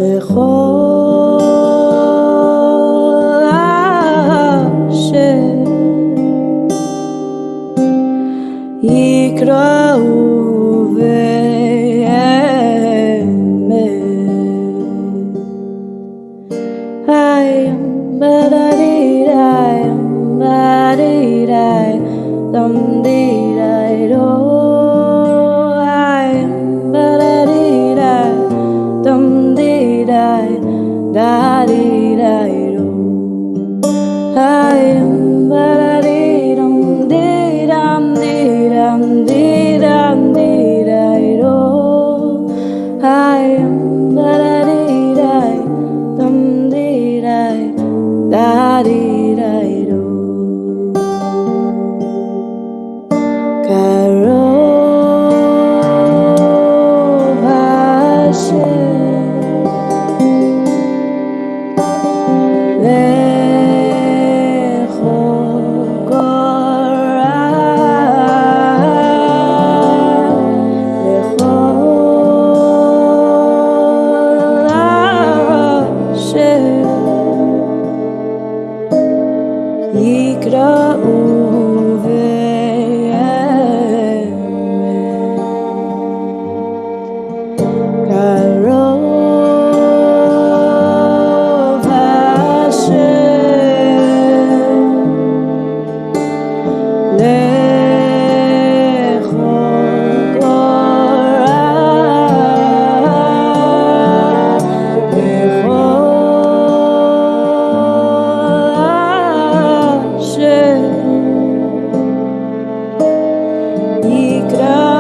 לכל אשר יקראו באמת היום בדדידיים בדידיים דם דידיידו היום בדדידיים דם דידיים דדידיידו היום בדדידם דידם דידם דידם דידיידו היום בדדידיים דם דידיים דדידיידו קרוב השם לכל לכל אשר יקראו קרוב השם לכל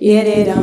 Yididum,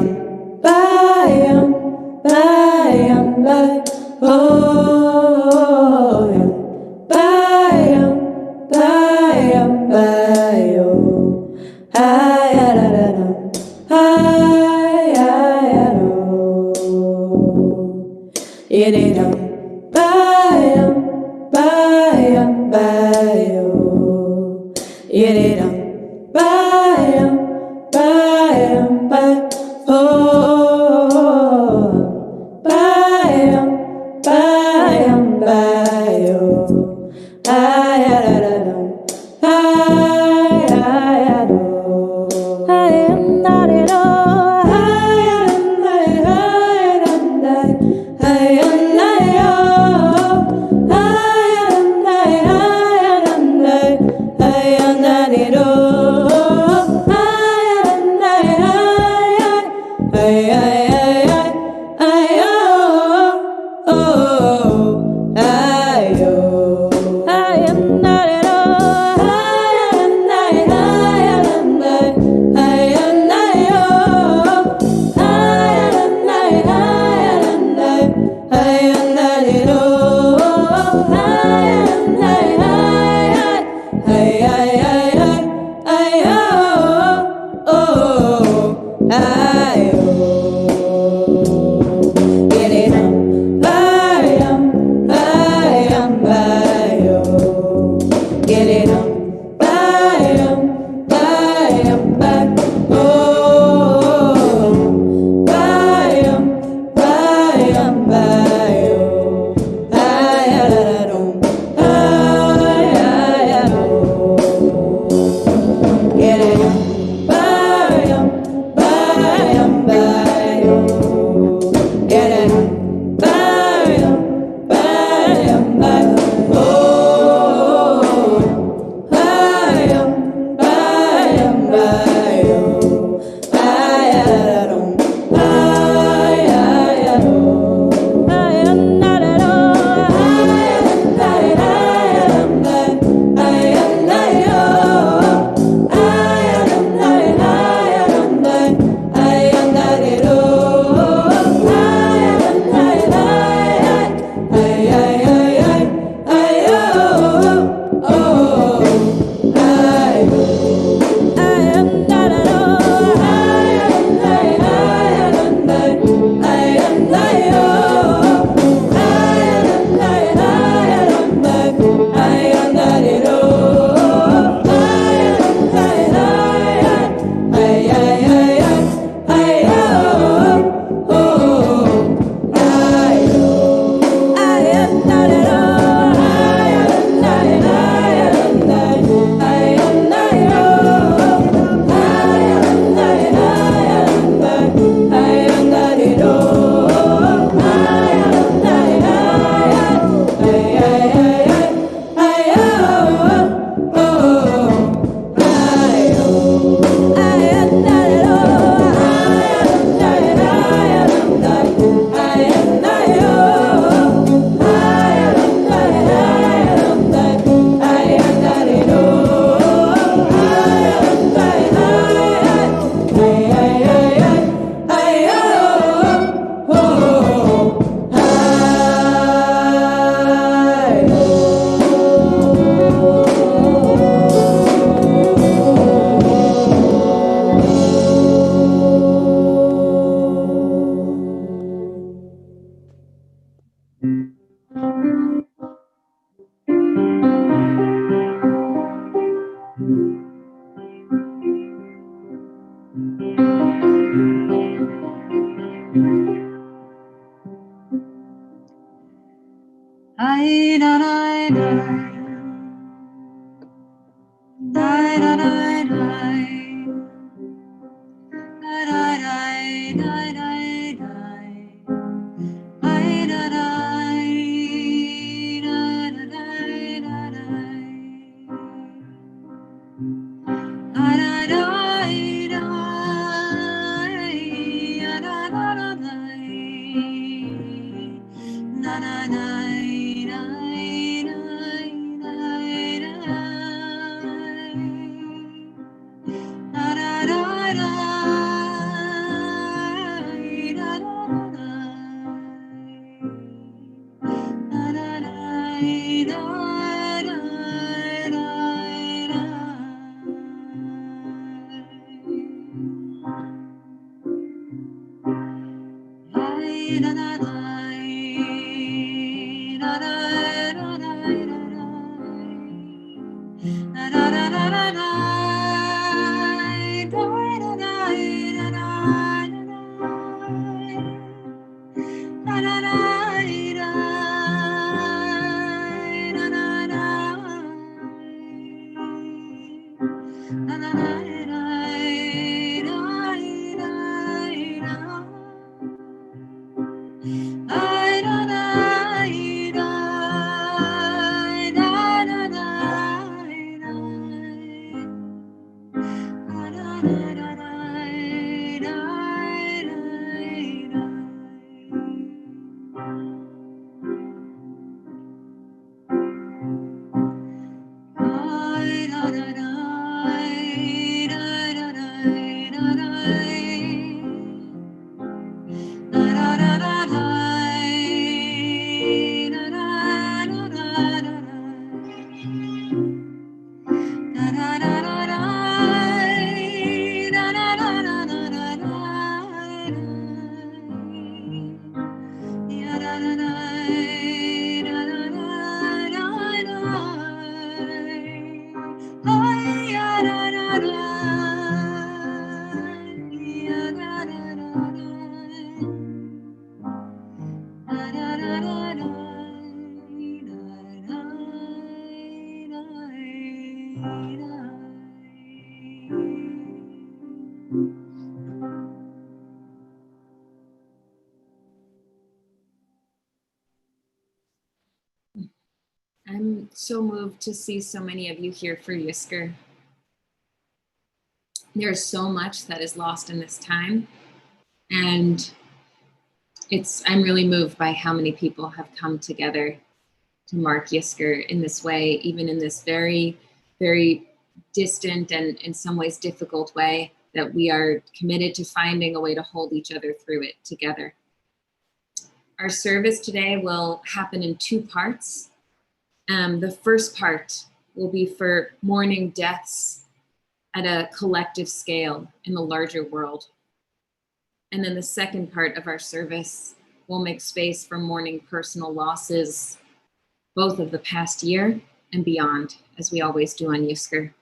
I'm so moved to see so many of you here for Yisker. There's so much that is lost in this time, and I'm really moved by how many people have come together to mark Yisker in this way, even in this very, very distant and in some ways difficult way, that we are committed to finding a way to hold each other through it together. Our service today will happen in two parts. The first part will be for mourning deaths at a collective scale in the larger world. And then the second part of our service will make space for mourning personal losses, both of the past year and beyond, as we always do on Yisker.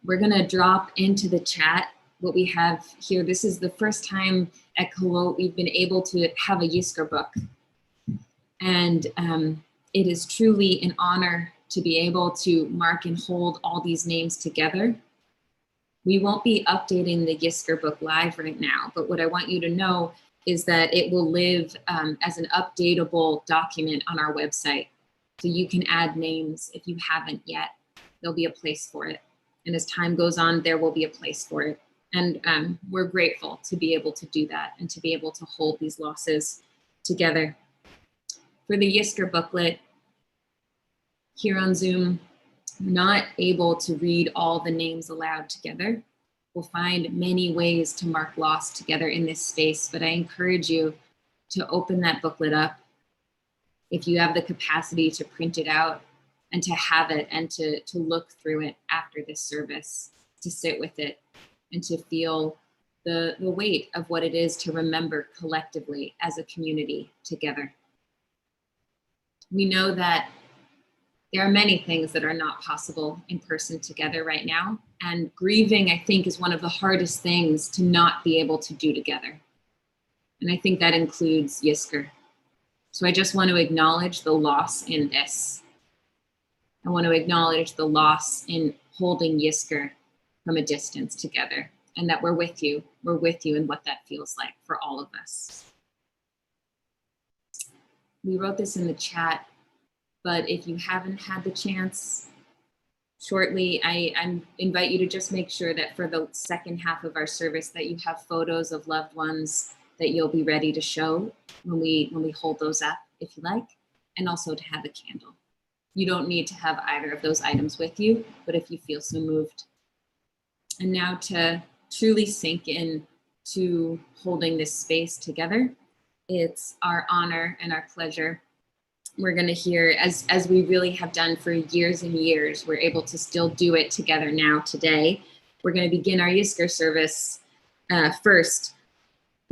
We're gonna drop into the chat what we have here. This is the first time at Kolot we've been able to have a Yisker book. And it is truly an honor to be able to mark and hold all these names together. We won't be updating the Yisker book live right now, but what I want you to know is that it will live as an updatable document on our website. So you can add names if you haven't yet. There'll be a place for it. And as time goes on, there will be a place for it. And we're grateful to be able to do that and to be able to hold these losses together. For the Yisker booklet, here on Zoom, we're not able to read all the names aloud together. We'll find many ways to mark loss together in this space, but I encourage you to open that booklet up if you have the capacity to print it out and to have it and to look through it after this service, to sit with it and to feel the weight of what it is to remember collectively as a community together. We know that there are many things that are not possible in person together right now. And grieving, I think, is one of the hardest things to not be able to do together. And I think that includes Yisker. So I just want to acknowledge the loss in this. I want to acknowledge the loss in holding Yisker from a distance together, and that we're with you. We're with you in what that feels like for all of us. We wrote this in the chat, but if you haven't had the chance, shortly, I invite you to just make sure that for the second half of our service that you have photos of loved ones that you'll be ready to show when we hold those up, if you like, and also to have a candle. You don't need to have either of those items with you, but if you feel so moved. And now to truly sink in to holding this space together, it's our honor and our pleasure. We're going to hear, as we really have done for years and years, we're able to still do it together now today. We're going to begin our Yisker service first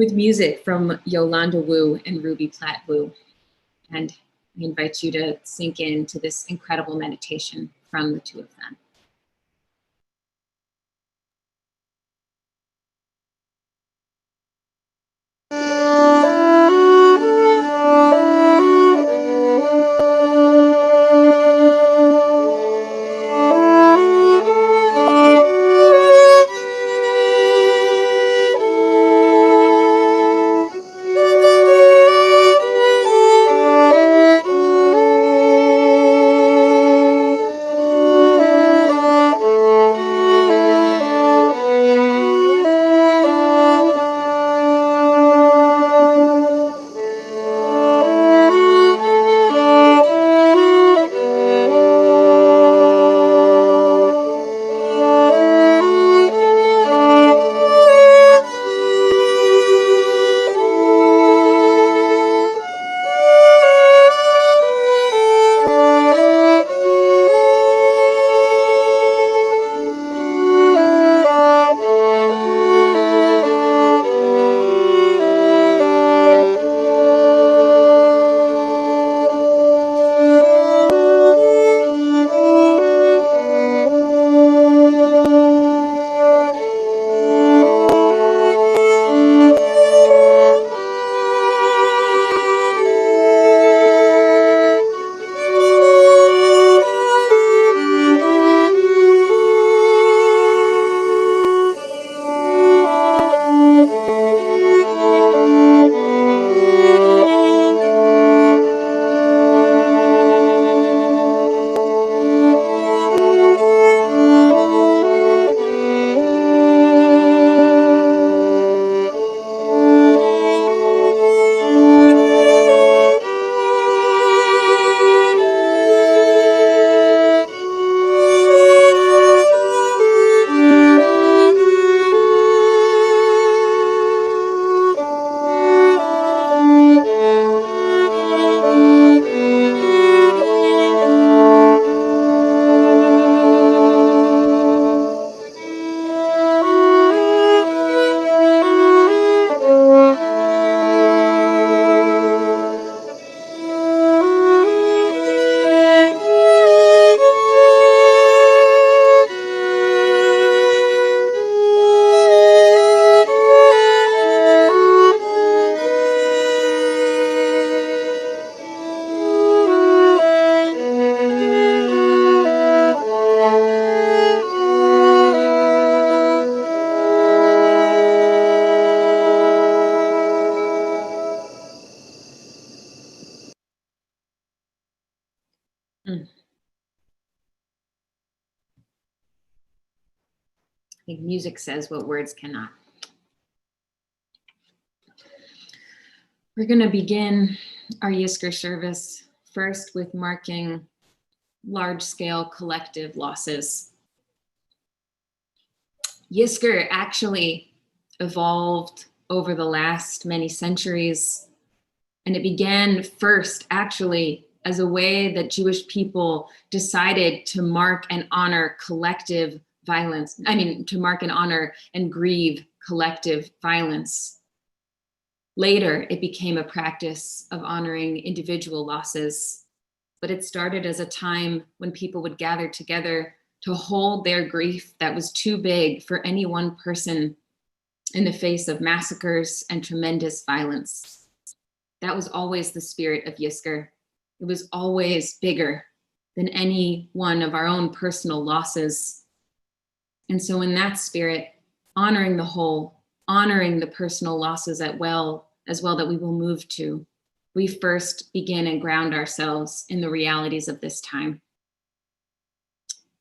with music from Yolanda Wu and Ruby Platt Wu. And I invite you to sink into this incredible meditation from the two of them. I think music says what words cannot. We're going to begin our Yizkor service first with marking large-scale collective losses. Yizkor actually evolved over the last many centuries, and it began first actually as a way that Jewish people decided to mark and honor collective violence. To mark and honor and grieve collective violence. Later, it became a practice of honoring individual losses, but it started as a time when people would gather together to hold their grief that was too big for any one person in the face of massacres and tremendous violence. That was always the spirit of Yizkor. It was always bigger than any one of our own personal losses. And so in that spirit, honoring the whole, honoring the personal losses as well that we will move to, we first begin and ground ourselves in the realities of this time.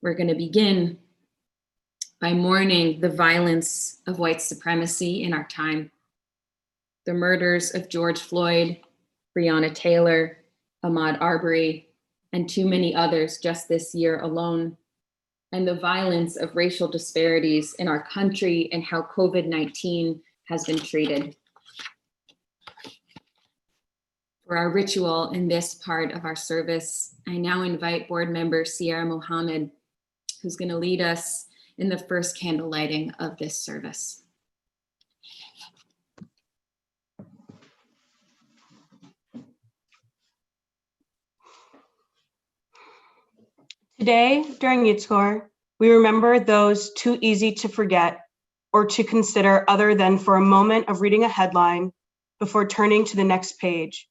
We're going to begin by mourning the violence of white supremacy in our time. The murders of George Floyd, Breonna Taylor, Ahmaud Arbery, and too many others just this year alone, and the violence of racial disparities in our country and how COVID-19 has been treated. For our ritual in this part of our service, I now invite board member Sierra Mohammed, who's going to lead us in the first candle lighting of this service. Today, during Yitzhor, we remember those too easy to forget or to consider other than for a moment of reading a headline before turning to the next page.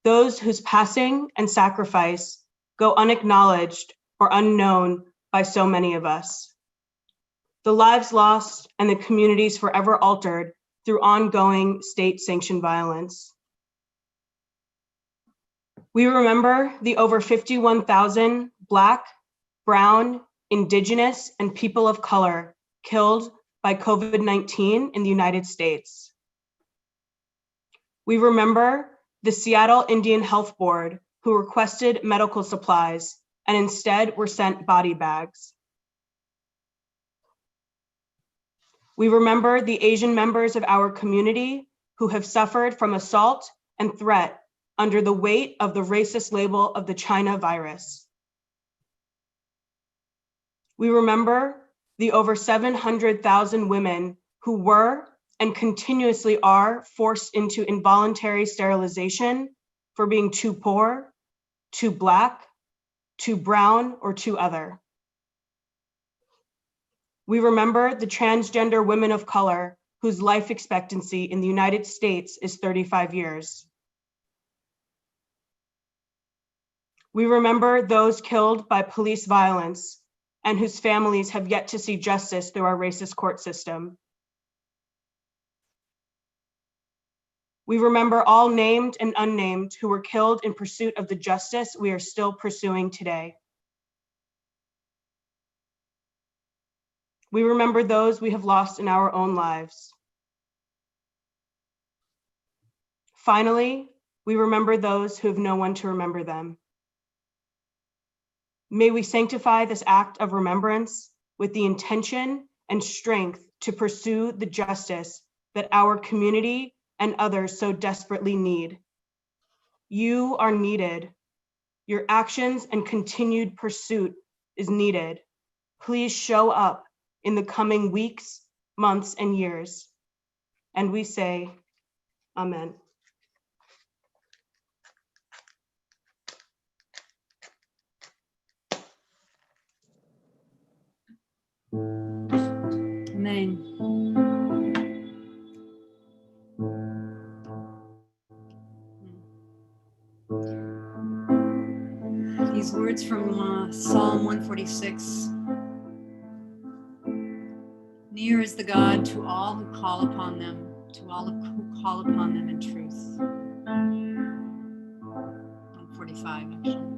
Those whose passing and sacrifice go unacknowledged or unknown by so many of us. The lives lost and the communities forever altered through ongoing state-sanctioned violence. We remember the over 51,000 Black, Brown, Indigenous, and people of color killed by COVID-19 in the United States. We remember the Seattle Indian Health Board who requested medical supplies and instead were sent body bags. We remember the Asian members of our community who have suffered from assault and threat under the weight of the racist label of the China virus. We remember the over 700,000 women who were and continuously are forced into involuntary sterilization for being too poor, too Black, too brown, or too other. We remember the transgender women of color whose life expectancy in the United States is 35 years. We remember those killed by police violence and whose families have yet to see justice through our racist court system. We remember all named and unnamed who were killed in pursuit of the justice we are still pursuing today. We remember those we have lost in our own lives. Finally, we remember those who have no one to remember them. May we sanctify this act of remembrance with the intention and strength to pursue the justice that our community and others so desperately need. You are needed. Your actions and continued pursuit is needed. Please show up in the coming weeks, months, and years. And we say, Amen. Amen. These words from Psalm 146. Near is the God to all who call upon them, to all who call upon them in truth. 145, actually.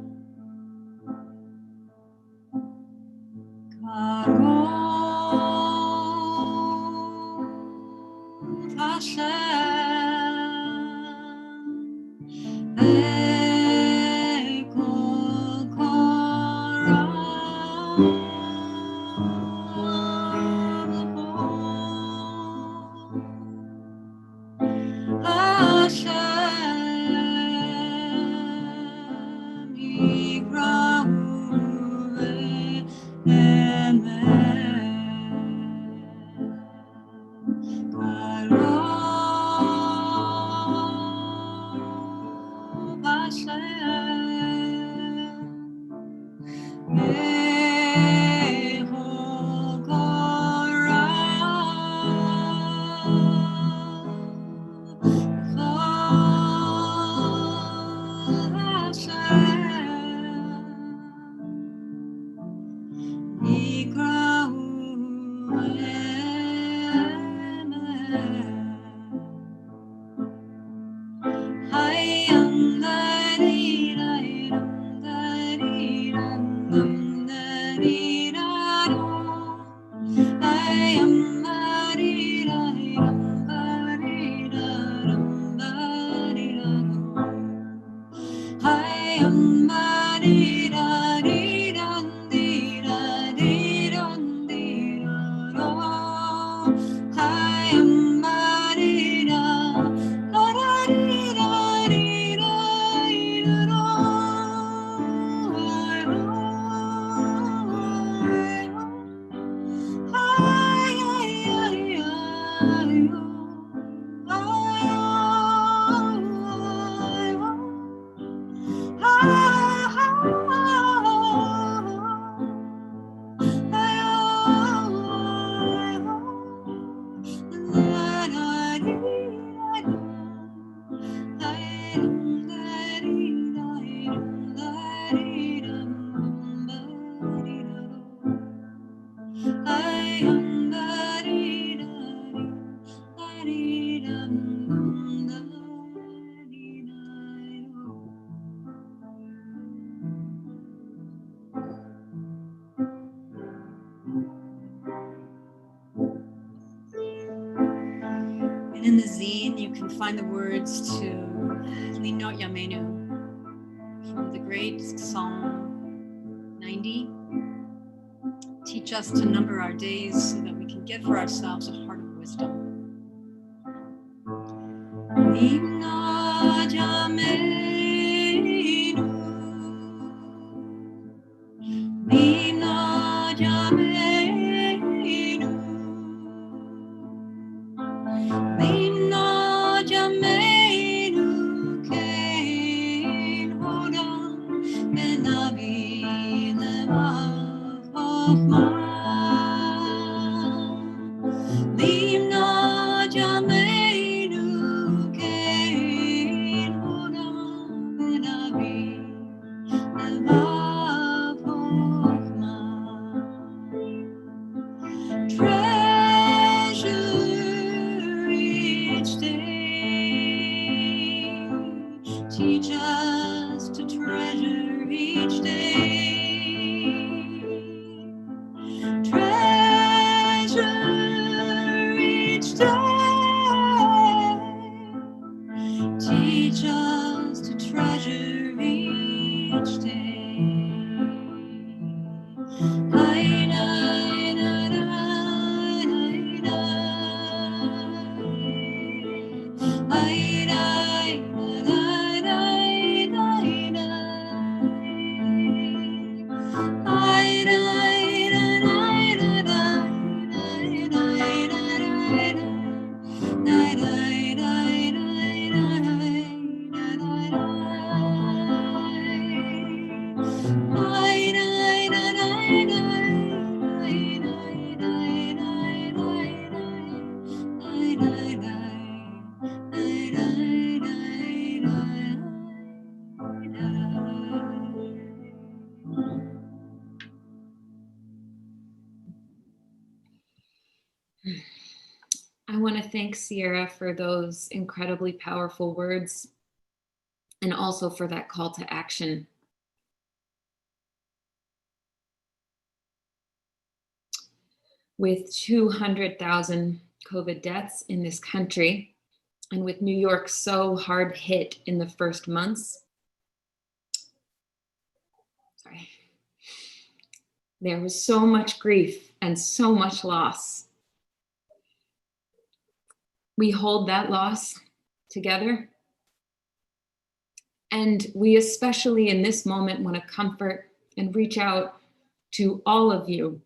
you can find the words to Limnot Yameinu from the great Psalm 90. Teach us to number our days so that we can get for ourselves a heart of wisdom. Limnot Yameinu, Limnot Yameinu, Limnot Yameinu, Kein Hodam Benavi Lemav Chochmah. Limnot Yameinu, Kein Hodam Benavi Lemav Chochmah. Treasure each day. Teach us to treasure each day. Treasure each day. Teach us to treasure each day. I want to thank Sierra for those incredibly powerful words and also for that call to action. With 200,000 COVID deaths in this country, and with New York so hard hit in the first months, there was so much grief and so much loss. We hold that loss together. And we especially in this moment want to comfort and reach out to all of you,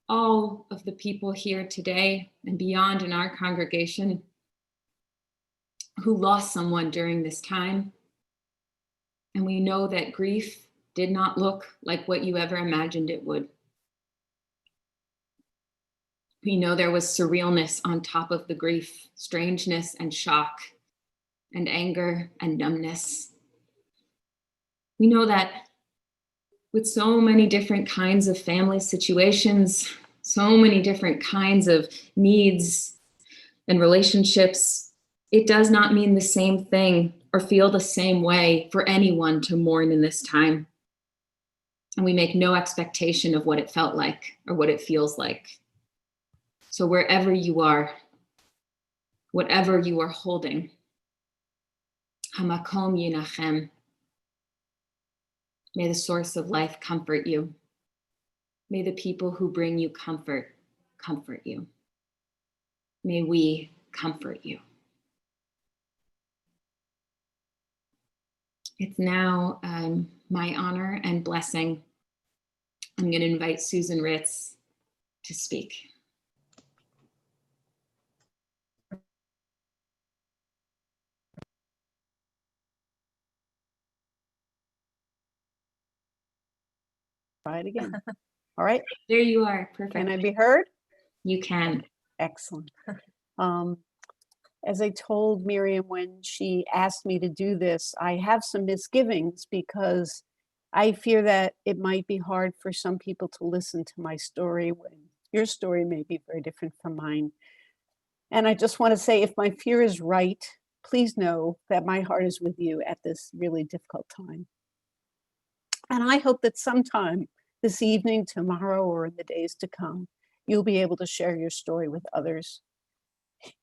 all of the people here today and beyond in our congregation who lost someone during this time. And we know that grief did not look like what you ever imagined it would. We know there was surrealness on top of the grief, strangeness and shock and anger and numbness. We know that with so many different kinds of family situations, so many different kinds of needs and relationships, it does not mean the same thing or feel the same way for anyone to mourn in this time. And we make no expectation of what it felt like or what it feels like. So wherever you are, whatever you are holding, Hamakom Yinachem, may the source of life comfort you. May the people who bring you comfort you. May we comfort you. It's now my honor and blessing. I'm going to invite Susan Ritz to speak. Try it again. All right. There you are. Perfect. Can I be heard? You can. Excellent. As I told Miriam when she asked me to do this, I have some misgivings because I fear that it might be hard for some people to listen to my story when your story may be very different from mine. And I just want to say, if my fear is right, please know that my heart is with you at this really difficult time. And I hope that sometime this evening, tomorrow, or in the days to come, you'll be able to share your story with others.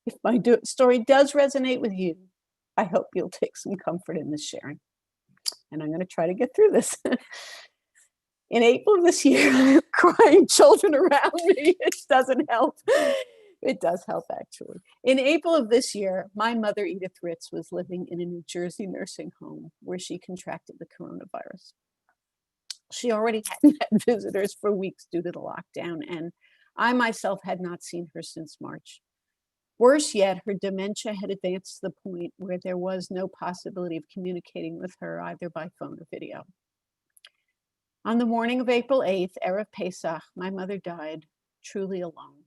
If my story does resonate with you, I hope you'll take some comfort in this sharing. And I'm going to try to get through this. In April of this year, I have crying children around me. It doesn't help. It does help, actually. In April of this year, my mother, Edith Ritz, was living in a New Jersey nursing home where she contracted the coronavirus. She already hadn't had visitors for weeks due to the lockdown, and I myself had not seen her since March. Worse yet, her dementia had advanced to the point where there was no possibility of communicating with her either by phone or video. On the morning of April 8th, Erev Pesach, my mother died truly alone.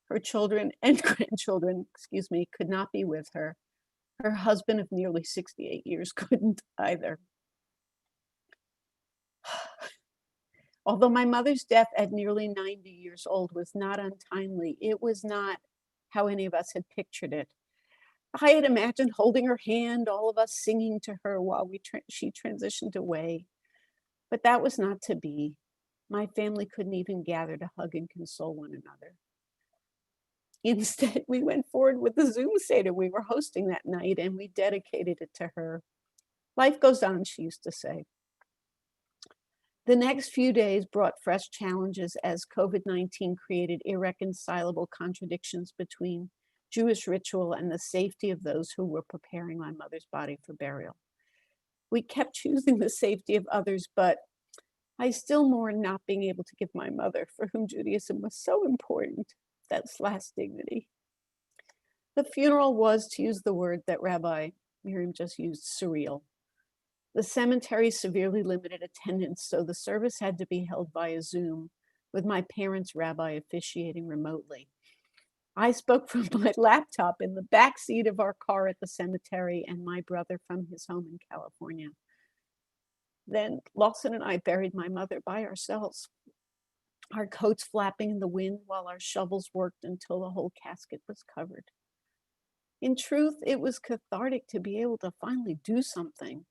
Her children and grandchildren, could not be with her. Her husband of nearly 68 years couldn't either. Although my mother's death at nearly 90 years old was not untimely, it was not how any of us had pictured it. I had imagined holding her hand, all of us singing to her while she transitioned away. But that was not to be. My family couldn't even gather to hug and console one another. Instead, we went forward with the Zoom Seder we were hosting that night, and we dedicated it to her. Life goes on, she used to say. The next few days brought fresh challenges as COVID-19 created irreconcilable contradictions between Jewish ritual and the safety of those who were preparing my mother's body for burial. We kept choosing the safety of others, but I still mourn not being able to give my mother, for whom Judaism was so important, that last dignity. The funeral was, to use the word that Rabbi Miriam just used, surreal. The cemetery severely limited attendance, so the service had to be held via Zoom, with my parents' rabbi officiating remotely. I spoke from my laptop in the back seat of our car at the cemetery, and my brother from his home in California. Then Lawson and I buried my mother by ourselves, our coats flapping in the wind while our shovels worked until the whole casket was covered. In truth, it was cathartic to be able to finally do something.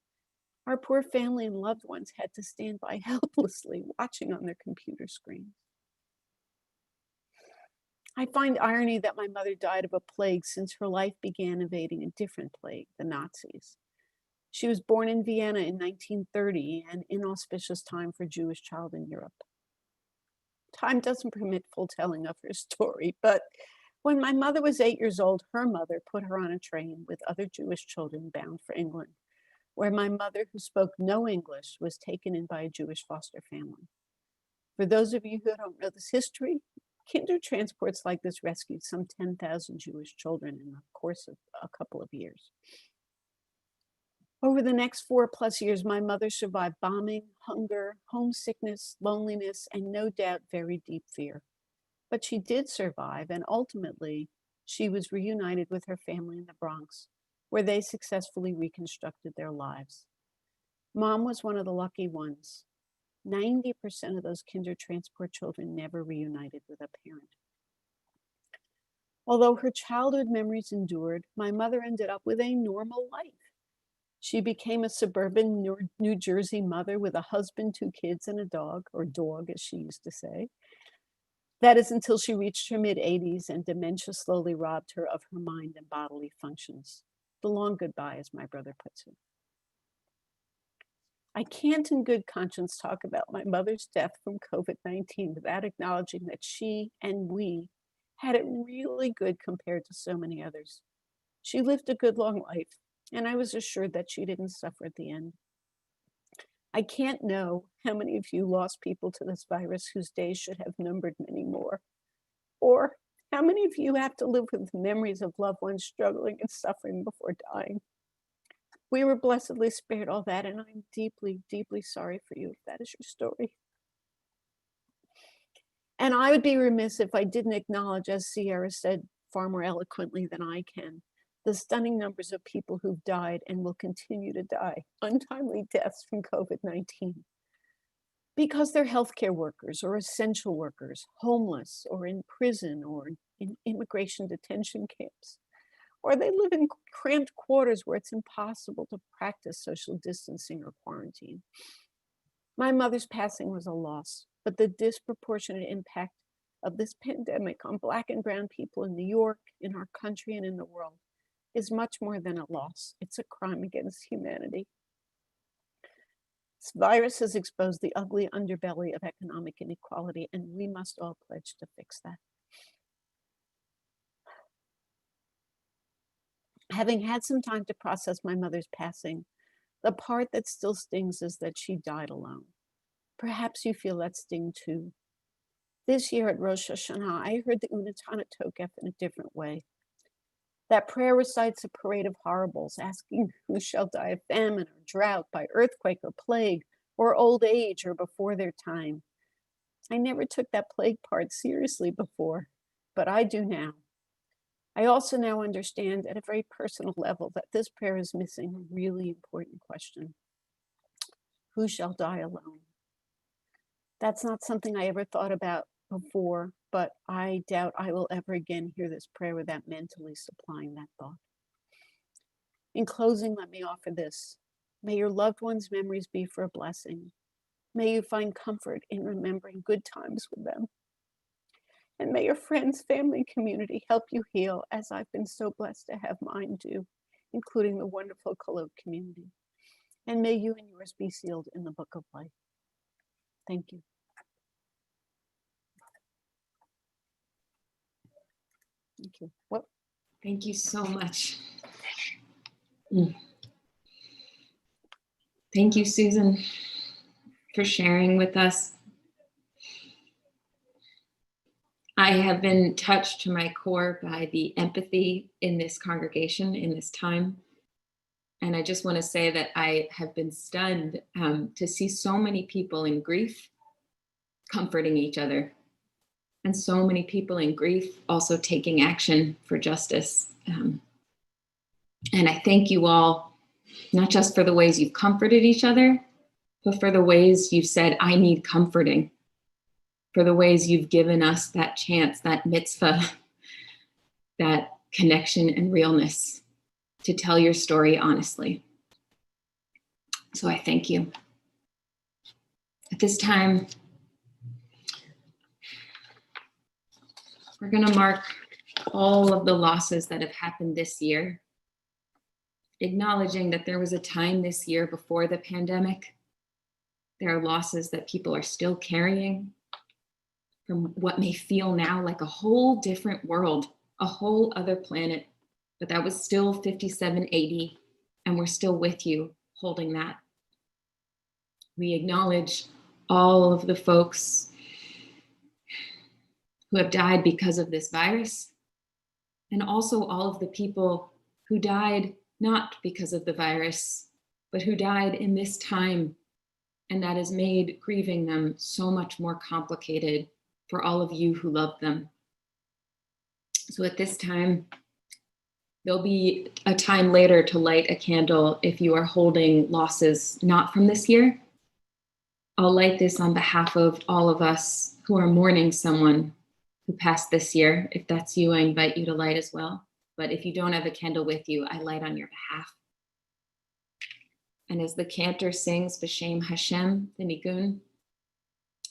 Our poor family and loved ones had to stand by helplessly, watching on their computer screens. I find irony that my mother died of a plague since her life began evading a different plague, the Nazis. She was born in Vienna in 1930, an inauspicious time for a Jewish child in Europe. Time doesn't permit full telling of her story, but when my mother was 8 years old, her mother put her on a train with other Jewish children bound for England, where my mother, who spoke no English, was taken in by a Jewish foster family. For those of you who don't know this history, kinder transports like this rescued some 10,000 Jewish children in the course of a couple of years. Over the next 4+ years, my mother survived bombing, hunger, homesickness, loneliness, and no doubt very deep fear. But she did survive, and ultimately, she was reunited with her family in the Bronx, where they successfully reconstructed their lives. Mom was one of the lucky ones. 90% of those kinder transport children never reunited with a parent. Although her childhood memories endured, my mother ended up with a normal life. She became a suburban New Jersey mother with a husband, 2 kids, and a dog, or dog, as she used to say. That is until she reached her mid-80s and dementia slowly robbed her of her mind and bodily functions. The long goodbye, as my brother puts it. I can't in good conscience talk about my mother's death from COVID-19 without acknowledging that she and we had it really good compared to so many others. She lived a good long life, and I was assured that she didn't suffer at the end. I can't know how many of you lost people to this virus whose days should have numbered many more, or how many of you have to live with memories of loved ones struggling and suffering before dying. We were blessedly spared all that, and I'm deeply, deeply sorry for you if that is your story. And I would be remiss if I didn't acknowledge, as Sierra said far more eloquently than I can, the stunning numbers of people who've died and will continue to die, untimely deaths from COVID-19. Because they're healthcare workers or essential workers, homeless or in prison or in immigration detention camps. Or they live in cramped quarters where it's impossible to practice social distancing or quarantine. My mother's passing was a loss, but the disproportionate impact of this pandemic on Black and brown people in New York, in our country, and in the world is much more than a loss. It's a crime against humanity. This virus has exposed the ugly underbelly of economic inequality, and we must all pledge to fix that. Having had some time to process my mother's passing, the part that still stings is that she died alone. Perhaps you feel that sting too. This year at Rosh Hashanah, I heard the Unatana Tokef in a different way. That prayer recites a parade of horribles, asking who shall die of famine or drought, by earthquake or plague, or old age or before their time. I never took that plague part seriously before, but I do now. I also now understand at a very personal level that this prayer is missing a really important question. Who shall die alone? That's not something I ever thought about before, but I doubt I will ever again hear this prayer without mentally supplying that thought. In closing, let me offer this. May your loved ones' memories be for a blessing. May you find comfort in remembering good times with them. And may your friends, family, community help you heal, as I've been so blessed to have mine do, including the wonderful Kolot community. And may you and yours be sealed in the book of life. Thank you. Thank you. What? Thank you so much. Thank you, Susan, for sharing with us. I have been touched to my core by the empathy in this congregation, in this time. And I just want to say that I have been stunned to see so many people in grief comforting each other, and so many people in grief also taking action for justice. And I thank you all, not just for the ways you've comforted each other, but for the ways you've said, I need comforting, for the ways you've given us that chance, that mitzvah, that connection and realness to tell your story honestly. So I thank you. At this time, we're going to mark all of the losses that have happened this year, acknowledging that there was a time this year before the pandemic. There are losses that people are still carrying from what may feel now like a whole different world, a whole other planet, but that was still 5780, and we're still with you holding that. We acknowledge all of the folks who have died because of this virus, and also all of the people who died not because of the virus, but who died in this time, and that has made grieving them so much more complicated for all of you who love them. So at this time, there'll be a time later to light a candle if you are holding losses not from this year. I'll light this on behalf of all of us who are mourning someone who passed this year. If that's you, I invite you to light as well. But if you don't have a candle with you, I light on your behalf. And as the cantor sings B'Shem Hashem, the Nigun,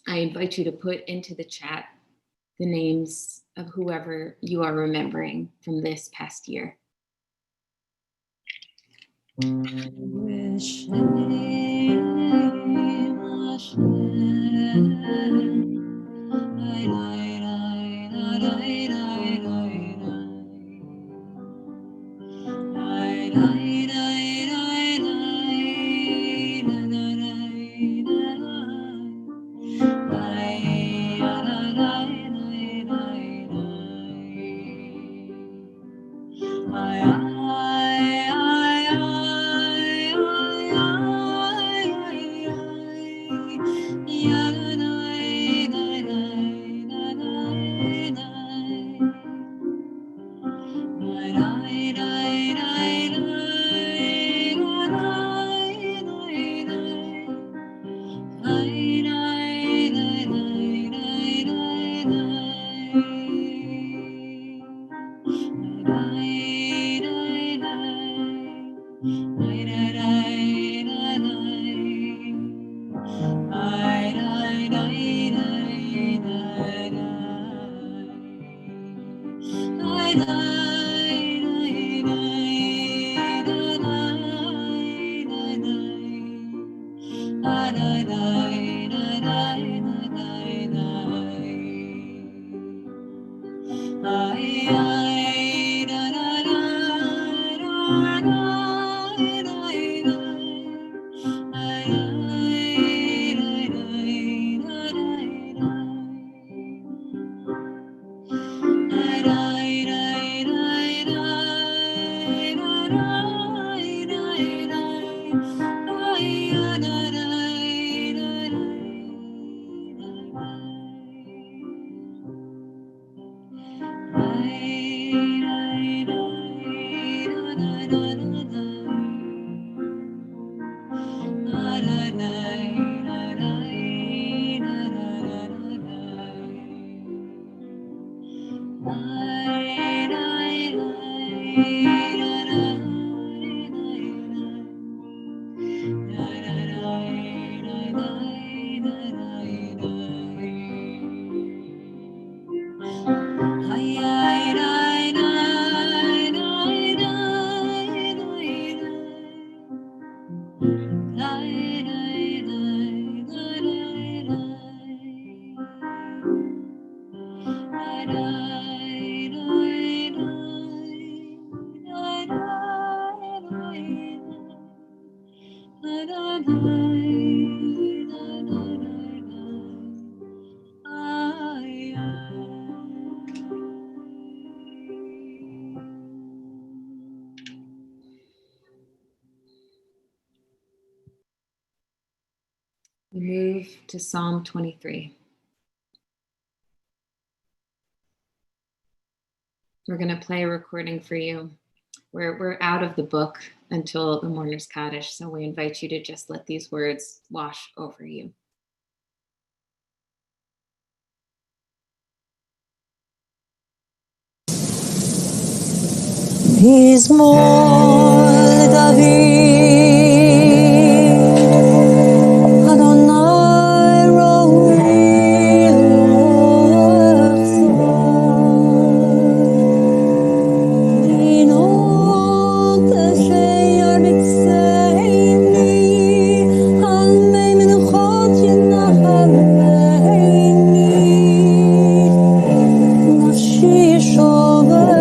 I invite you to put into the chat the names of whoever you are remembering from this past year. We move to Psalm 23. We're going to play a recording for you. We're out of the book until the Mourner's Kaddish, so we invite you to just let these words wash over you. Mizmor David, Adonai ro'ei l'achzor, Inot esheir b'tzeini, al mei menuchot yenachareini, nafshi shover.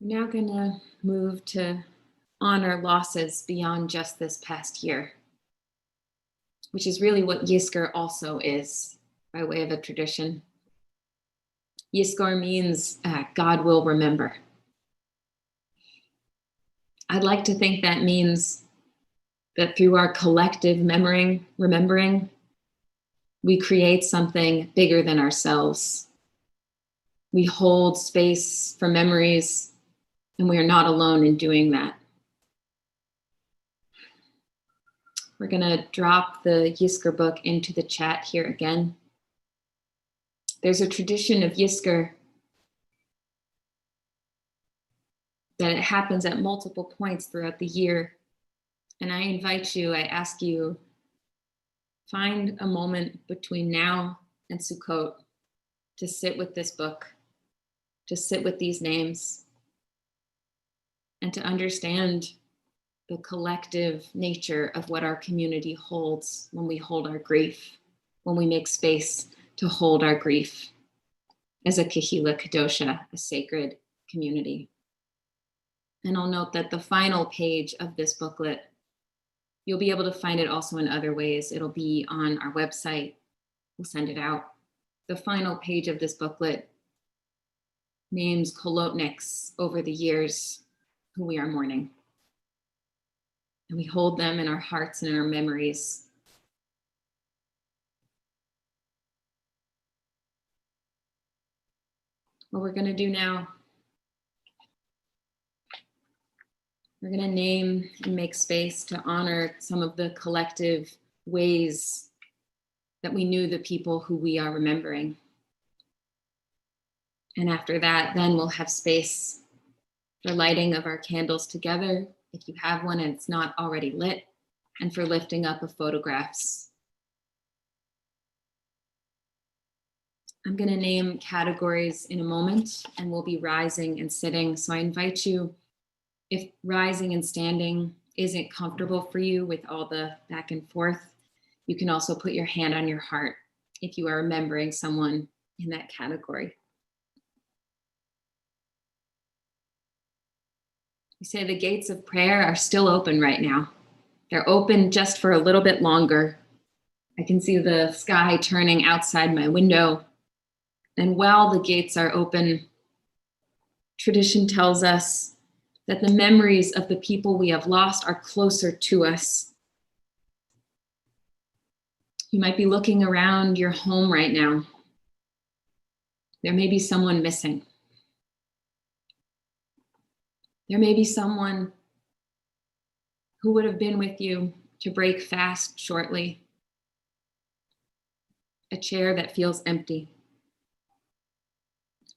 We're now going to move to honor losses beyond just this past year, which is really what Yizkor also is by way of a tradition. Yizkor means God will remember. I'd like to think that means that through our collective remembering, we create something bigger than ourselves. We hold space for memories, and we are not alone in doing that. We're going to drop the Yizkor book into the chat here again. There's a tradition of Yisker that it happens at multiple points throughout the year. And I invite you, I ask you, find a moment between now and Sukkot to sit with this book, to sit with these names, and to understand the collective nature of what our community holds when we hold our grief, when we make space to hold our grief as a Kehila Kadosha, a sacred community. And I'll note that the final page of this booklet, you'll be able to find it also in other ways. It'll be on our website. We'll send it out. The final page of this booklet names Kolotniks over the years who we are mourning. And we hold them in our hearts and in our memories. What we're going to do now, we're going to name and make space to honor some of the collective ways that we knew the people who we are remembering. And after that, then we'll have space for lighting of our candles together, if you have one and it's not already lit, and for lifting up of photographs. I'm going to name categories in a moment, and we'll be rising and sitting. So I invite you, if rising and standing isn't comfortable for you with all the back and forth, you can also put your hand on your heart if you are remembering someone in that category. We say the gates of prayer are still open right now. They're open just for a little bit longer. I can see the sky turning outside my window. And while the gates are open, tradition tells us that the memories of the people we have lost are closer to us. You might be looking around your home right now. There may be someone missing. There may be someone who would have been with you to break fast shortly. A chair that feels empty.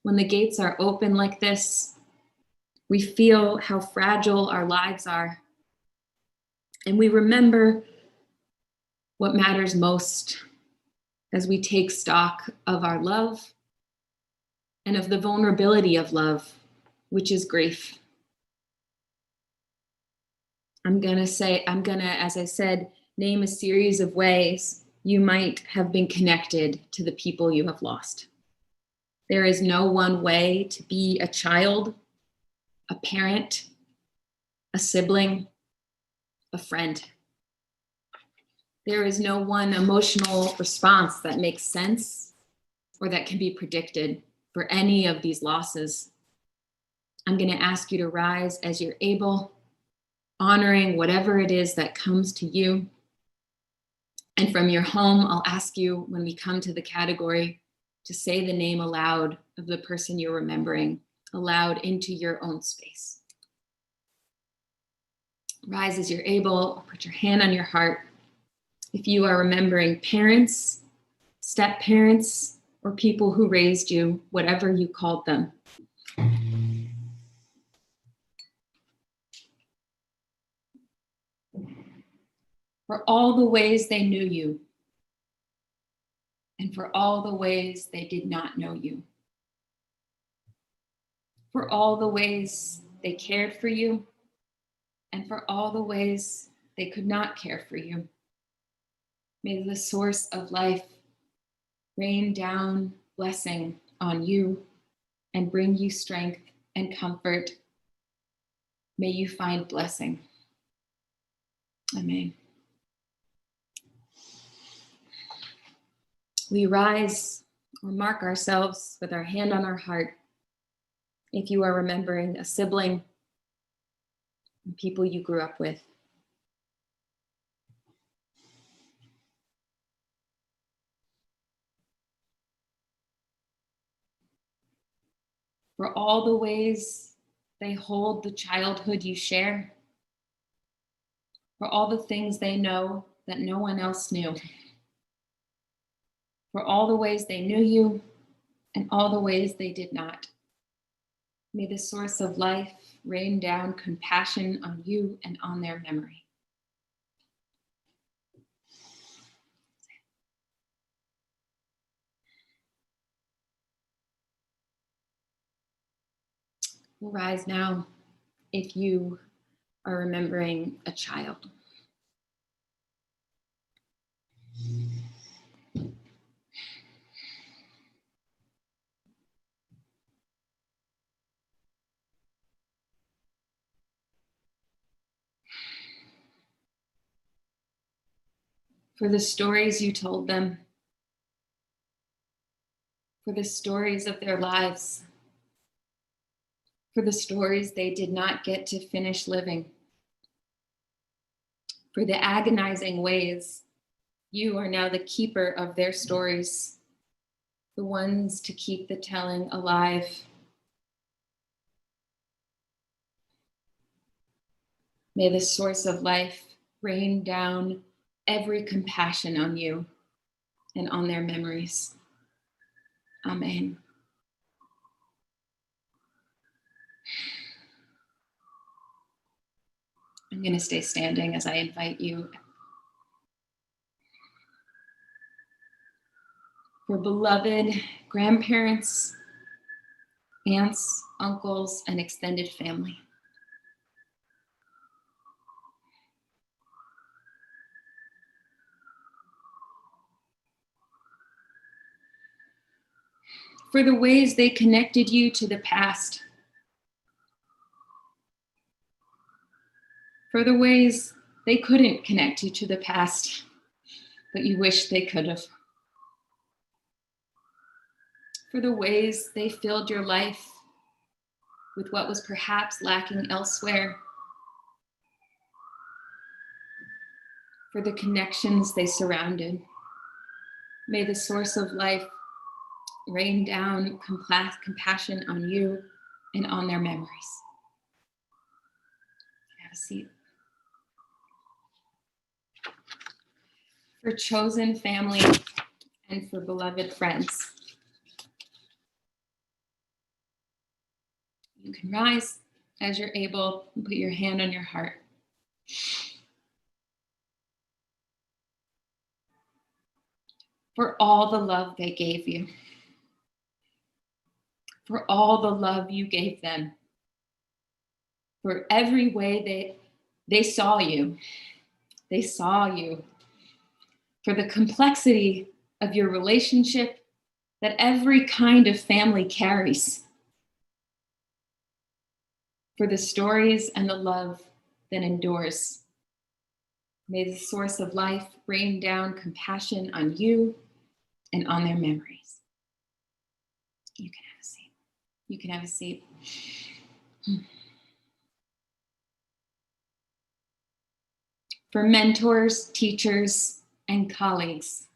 When the gates are open like this, we feel how fragile our lives are. And we remember what matters most as we take stock of our love and of the vulnerability of love, which is grief. I'm gonna, as I said, name a series of ways you might have been connected to the people you have lost. There is no one way to be a child, a parent, a sibling, a friend. There is no one emotional response that makes sense or that can be predicted for any of these losses. I'm going to ask you to rise as you're able, honoring whatever it is that comes to you. And from your home, I'll ask you when we come to the category to say the name aloud of the person you're remembering, aloud into your own space. Rise as you're able, put your hand on your heart. If you are remembering parents, step-parents, or people who raised you, whatever you called them. For all the ways they knew you, and for all the ways they did not know you. For all the ways they cared for you, and for all the ways they could not care for you. May the source of life rain down blessing on you and bring you strength and comfort. May you find blessing. Amen. We rise or mark ourselves with our hand on our heart. If you are remembering a sibling, and people you grew up with. For all the ways they hold the childhood you share. For all the things they know that no one else knew. For all the ways they knew you and all the ways they did not. May the source of life rain down compassion on you and on their memory. We'll rise now if you are remembering a child. For the stories you told them, for the stories of their lives, for the stories they did not get to finish living, for the agonizing ways you are now the keeper of their stories, the ones to keep the telling alive. May the source of life rain down every compassion on you and on their memories. Amen. I'm going to stay standing as I invite you. For beloved grandparents, aunts, uncles, and extended family. For the ways they connected you to the past. For the ways they couldn't connect you to the past, but you wish they could have. For the ways they filled your life with what was perhaps lacking elsewhere. For the connections they surrounded. May the source of life rain down compassion on you and on their memories. Have a seat. For chosen family and for beloved friends. You can rise as you're able and put your hand on your heart. For all the love they gave you. For all the love you gave them. For every way they saw you. They saw you. For the complexity of your relationship that every kind of family carries. For the stories and the love that endures. May the source of life rain down compassion on you and on their memories. You can have a seat. You can have a seat. For mentors, teachers, and colleagues,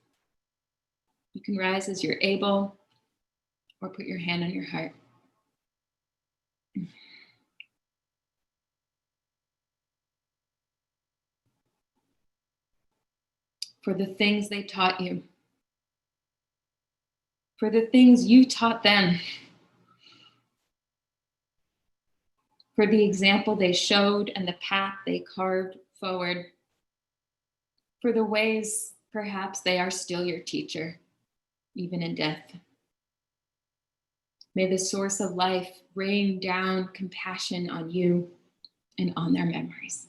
you can rise as you're able or put your hand on your heart. For the things they taught you. For the things you taught them. For the example they showed and the path they carved forward. For the ways perhaps they are still your teacher, even in death. May the source of life rain down compassion on you and on their memories.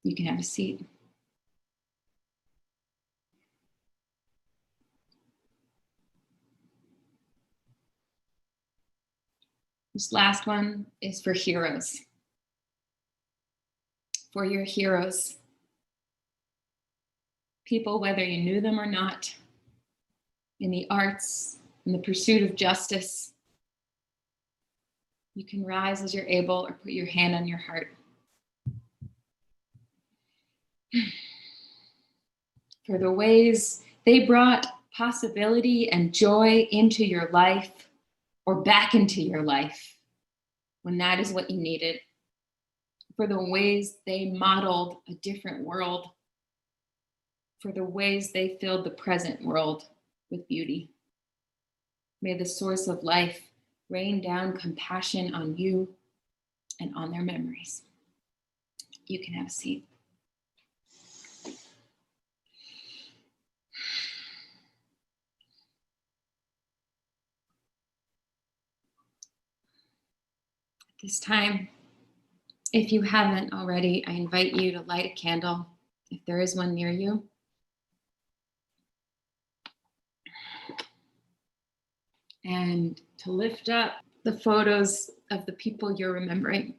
You can have a seat. This last one is for heroes. For your heroes. People, whether you knew them or not, in the arts, in the pursuit of justice. You can rise as you're able or put your hand on your heart. For the ways they brought possibility and joy into your life or back into your life when that is what you needed. For the ways they modeled a different world. For the ways they filled the present world with beauty. May the source of life rain down compassion on you and on their memories. You can have a seat. At this time, if you haven't already, I invite you to light a candle, if there is one near you. And to lift up the photos of the people you're remembering.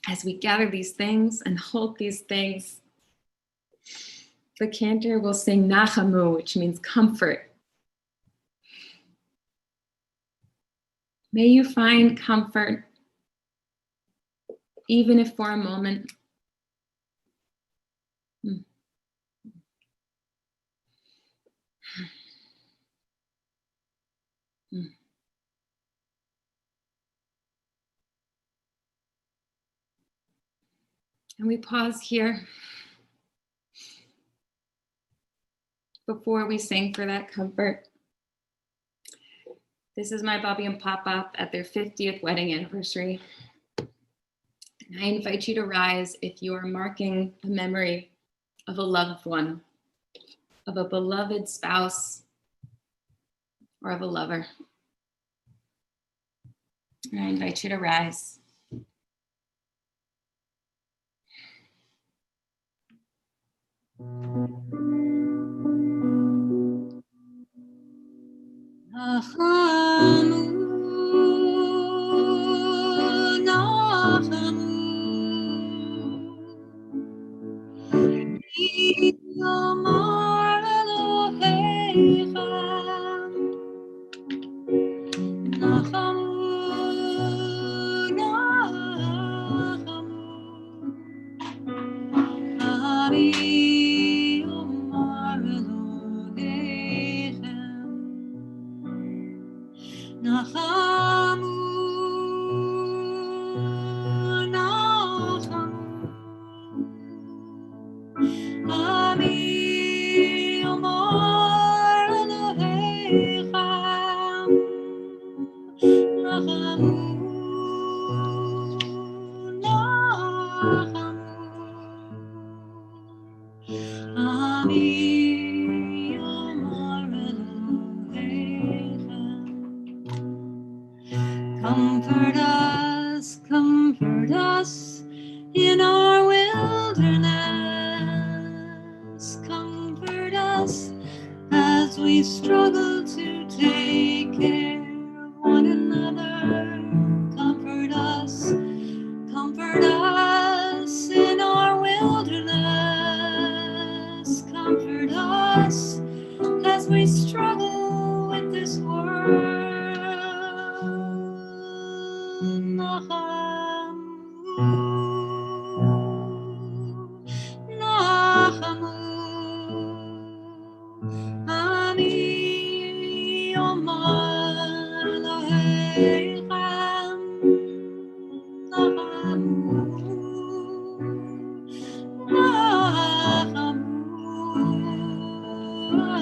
As we gather these things and hold these things, the cantor will sing Nachamu, which means comfort. May you find comfort, even if for a moment. And we pause here before we sing for that comfort. This is my Bobby and Papa at their 50th wedding anniversary. And I invite you to rise if you are marking the memory of a loved one, of a beloved spouse, or of a lover. And I invite you to rise. Nachamu, Nachamu, Yomar Elohecha, Nachamu, Nachamu, Ami Yomar Elohecha. Nachamu, Nachamu, Ami Yomar Elohecha, Nachamu, Nachamu, Ami Yomar Elohecha. Comfort us in our wilderness. Comfort us as we struggle to take care of one another. Comfort us in our wilderness. Comfort us as we struggle with this world. Nachamu, Ami Yomar Elohecha, Nachamu,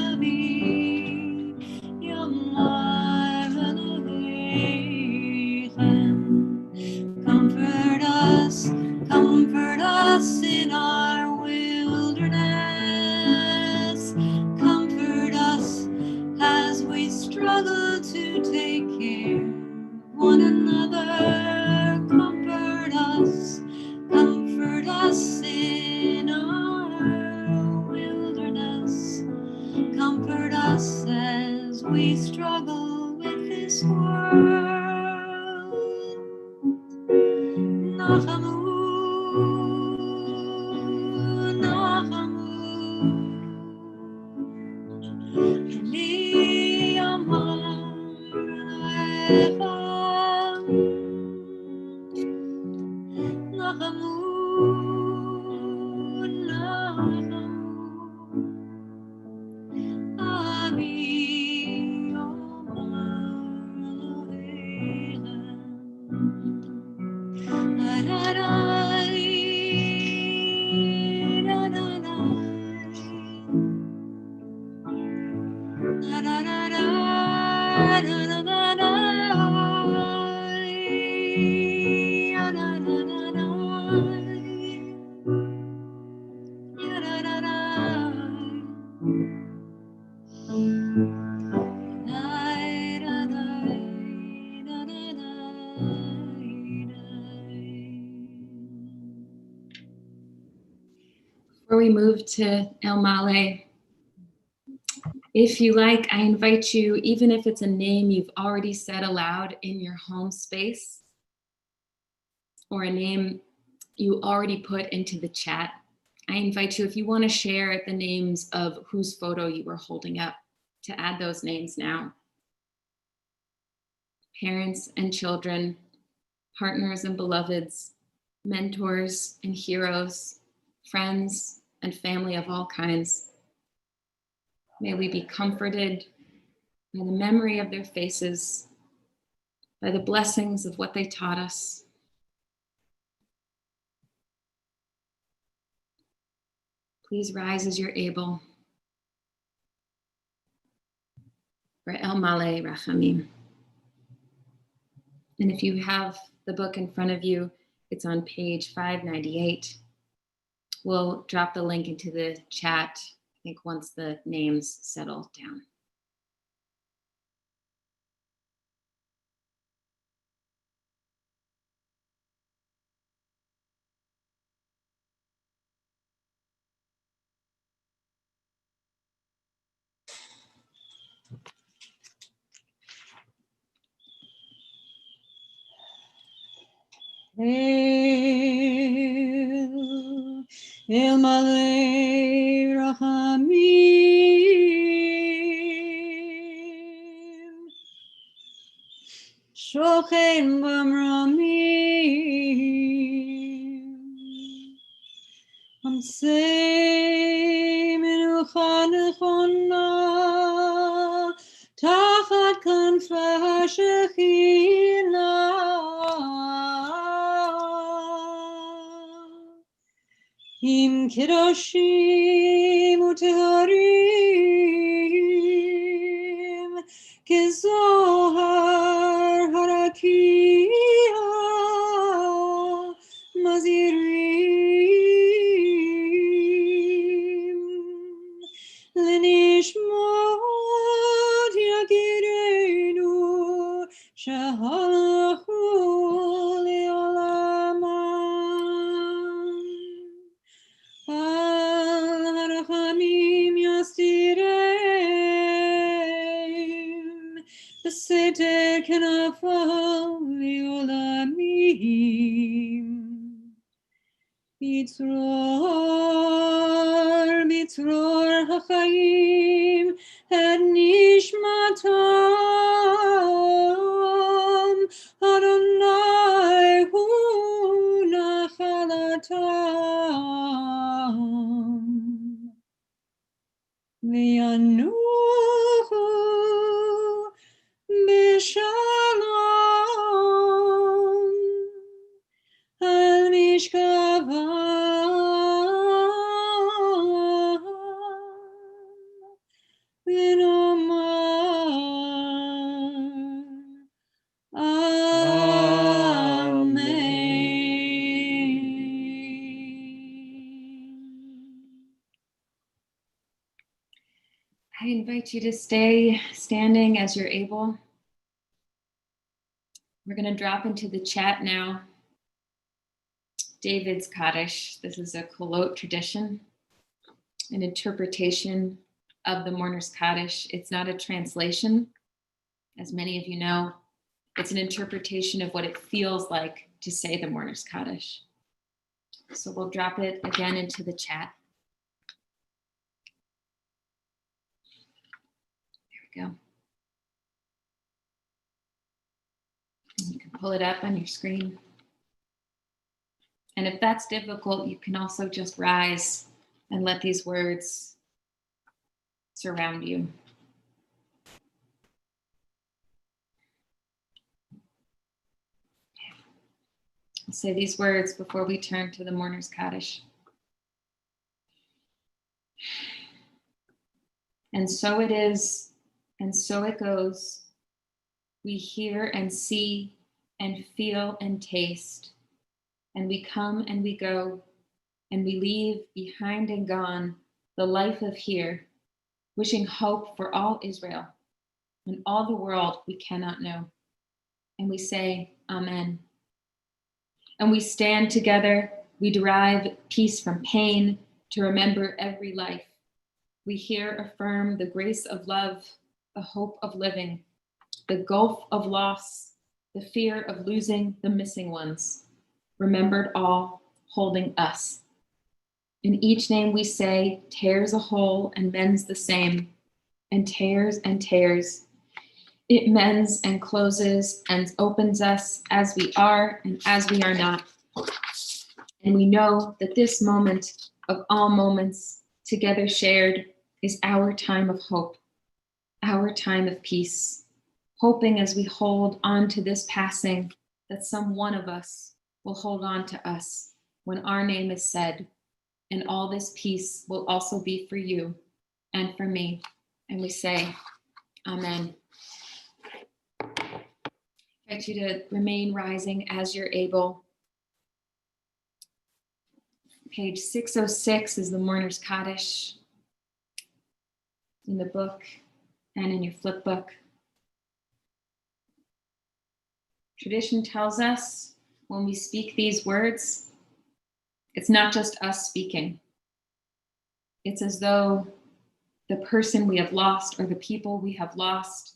Ami Yomar Elohecha. Comfort us in our wilderness. Comfort us as we struggle to take care of one another. Comfort us in our wilderness. Comfort us as we struggle with this world. Nachamu, Nachamu, Ani Yomar Elohecha, Nachamu, Nachamu, Ami Yomar Elohecha. Da da da da da da. Before we move to El Male, if you like, I invite you, even if it's a name you've already said aloud in your home space, or a name you already put into the chat, I invite you, if you want to share the names of whose photo you were holding up, to add those names now. Parents and children, partners and beloveds, mentors and heroes, friends and family of all kinds. May we be comforted by the memory of their faces, by the blessings of what they taught us. Please rise as you're able. For El Male Rachamim. And if you have the book in front of you, it's on page 598. We'll drop the link into the chat, I think, once the names settle down. El Male Rachamim, Shochen Bamramim, Amsei Menucha Nechona, Tachat Kanfei Shekhinah. Im Kedoshim Uteharim Kezohar Harakia Mazirim Lenishmot Yagireinu Shahalachu Beseter kenafam violamim, Bitzror hachayim et nishmatam, Adonai hu nachalatam, V'yanuchu B'shalom al mishkavam v'nomar Amen. I invite you to stay standing as you're able. We're going to drop into the chat now David's Kaddish. This is a Kolot tradition, an interpretation of the mourner's Kaddish. It's not a translation, as many of you know. It's an interpretation of what it feels like to say the mourner's Kaddish. So we'll drop it again into the chat. There we go. You can pull it up on your screen. And if that's difficult, you can also just rise and let these words surround you. I'll say these words before we turn to the mourner's Kaddish. And so it is And so it goes. We hear and see and feel and taste, and we come and we go, and we leave behind and gone the life of here, wishing hope for all Israel and all the world we cannot know. And we say, Amen. And we stand together, we derive peace from pain to remember every life. We here affirm the grace of love, the hope of living, the gulf of loss, the fear of losing the missing ones, remembered all, holding us. In each name we say, tears a hole and mends the same, and tears and tears. It mends and closes and opens us as we are and as we are not. And we know that this moment of all moments together shared is our time of hope, our time of peace, hoping as we hold on to this passing that some one of us will hold on to us when our name is said, and all this peace will also be for you and for me. And we say, Amen. I invite you to remain rising as you're able. Page 606 is the Mourner's Kaddish in the book and in your flip book. Tradition tells us when we speak these words, it's not just us speaking. It's as though the person we have lost or the people we have lost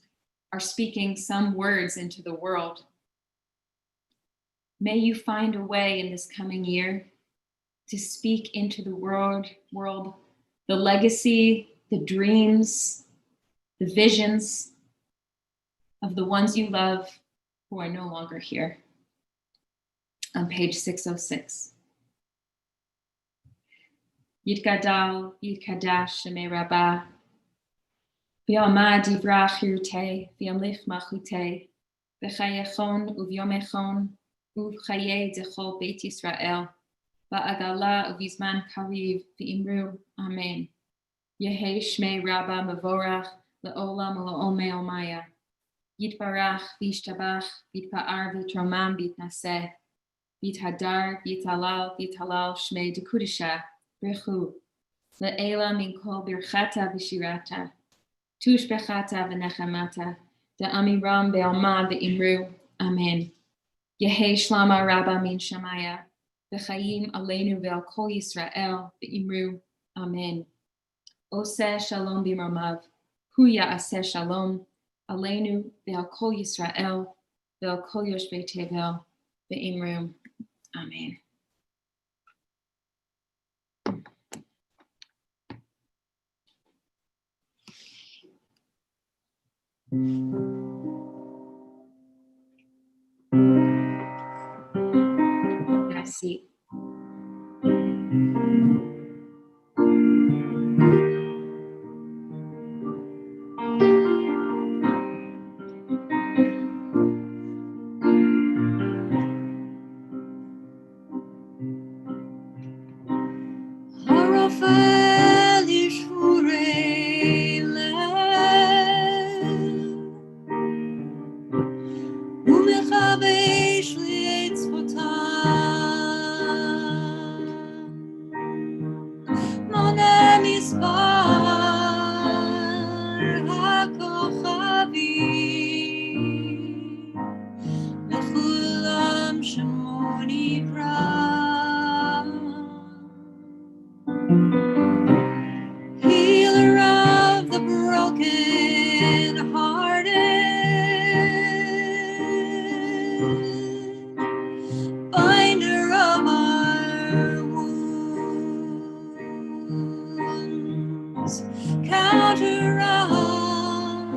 are speaking some words into the world. May you find a way in this coming year to speak into the world, the legacy, the dreams, the visions of the ones you love who are no longer here. On page 606. Yitgadal, Yitkadash, Shemei Rabbah, V'yamad Yivrach Hirutei, V'yamlich Machutei, V'chayechon Uvyomechon, Uvchaye Dechol Beit Yisrael, V'agala Uvizman Kariv, V'imru, Amen. Yehei Shmei Rabbah Mavorach, Le'olam Le'omei Omaya, Yitbarach, V'yishtabach, V'yitpa'ar, V'yitromam, V'yitnaseh, V'yithadar, V'yitalal, V'yitalal, Shmei Dekudisha, Brechu, Le'ela min kol birchata v'shirata, tushbechata v'nechamata, Da'amiram be'alma v'imru, Amen. Yehei shlama rabba min shamaya, V'chayim aleinu ve'al kol Yisrael, v'imru, Amen. Oseh shalom b'mamav, hu ya'aseh shalom, aleinu ve'al kol Yisrael, ve'al kol yoshvei tevel, v'imru, Amen. Have a seat. Harafel yishurei lev, umechabesh li'etzvotam, mone misbar hakochavim, lechulam shemo nivra. Healer of the broken hearted, binder of our wounds, counter all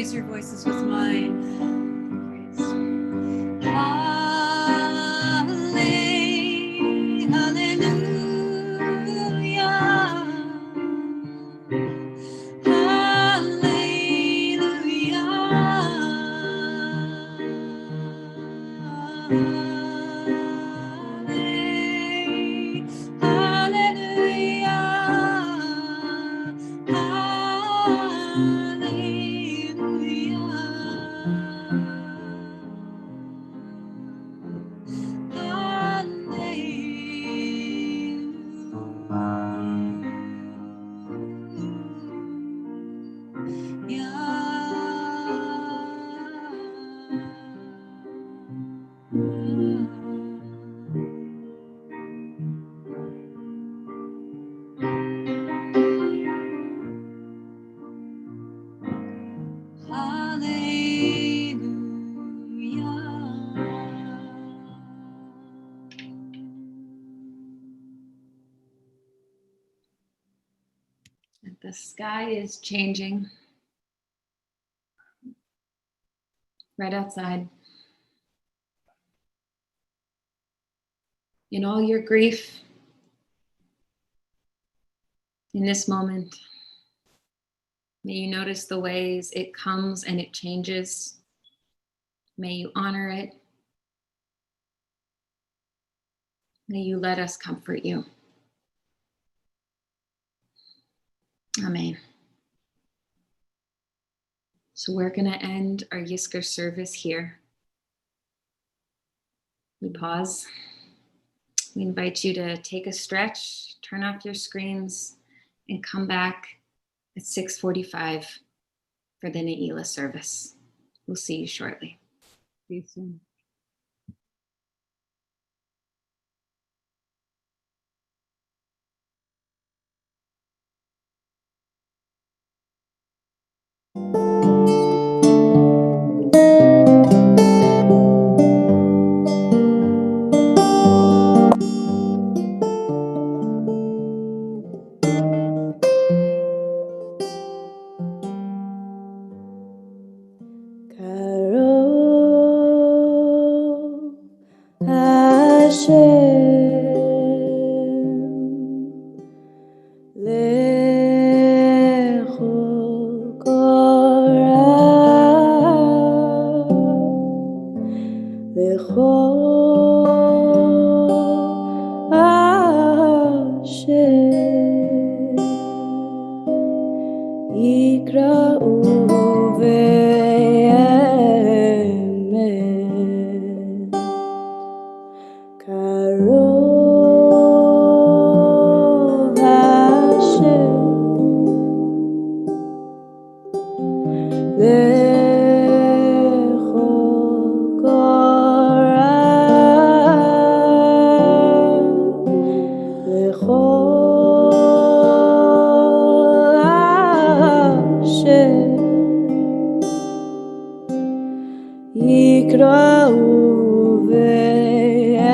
raise your voices with mine. Praise. The sky is changing right outside. In all your grief, in this moment, may you notice the ways it comes and it changes. May you honor it. May you let us comfort you. Amen. So we're going to end our Yizkor service here. We pause. We invite you to take a stretch, turn off your screens, and come back at 6:45 for the Ne'ilah service. We'll see you shortly. See you soon. יקראו ויאמרו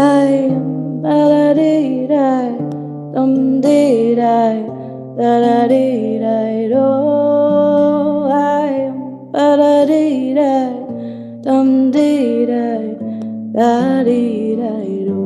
I ba dee da dum dee da da dee da do. I ba dee da dum dee da dee da do.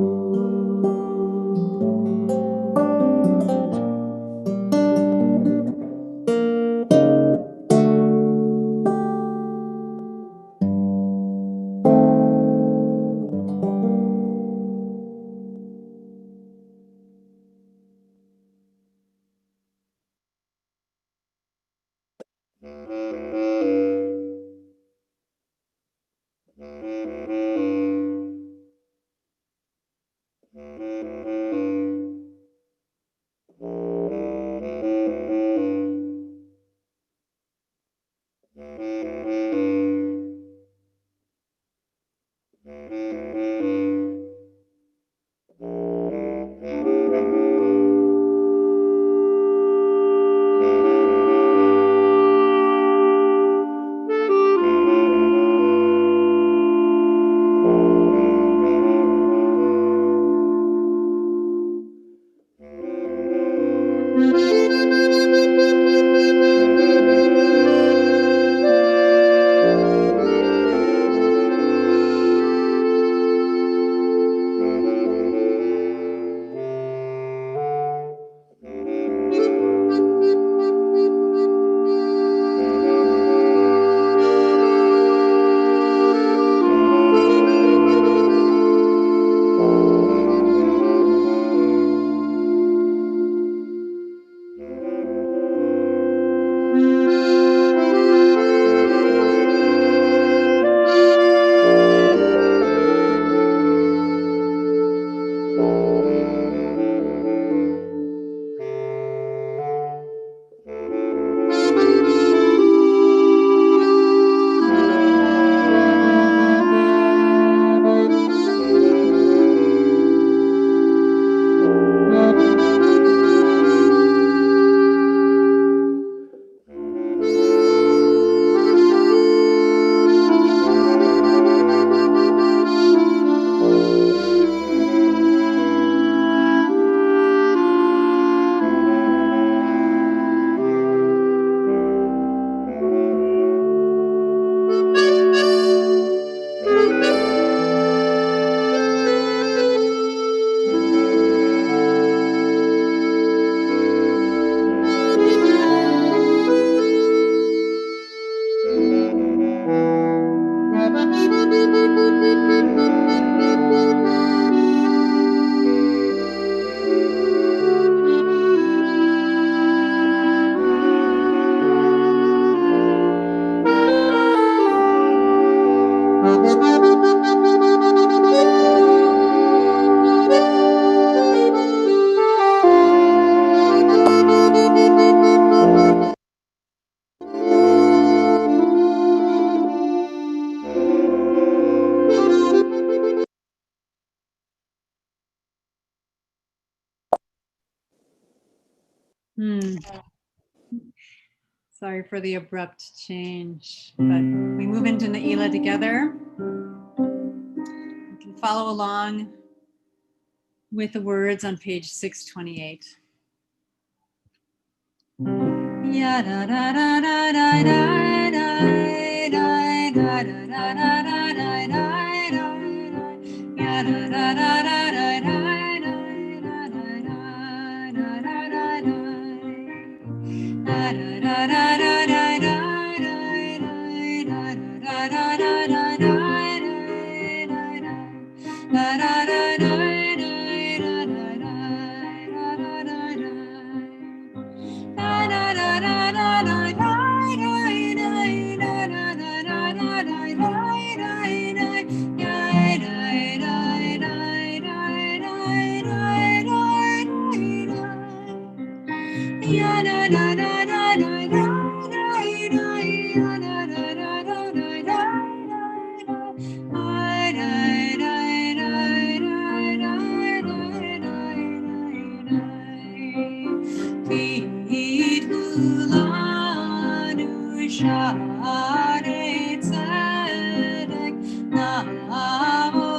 Sorry for the abrupt change, but we move into Ne'ilah together. You can follow along with the words on page 628. Sha'arei tzedek, na'avo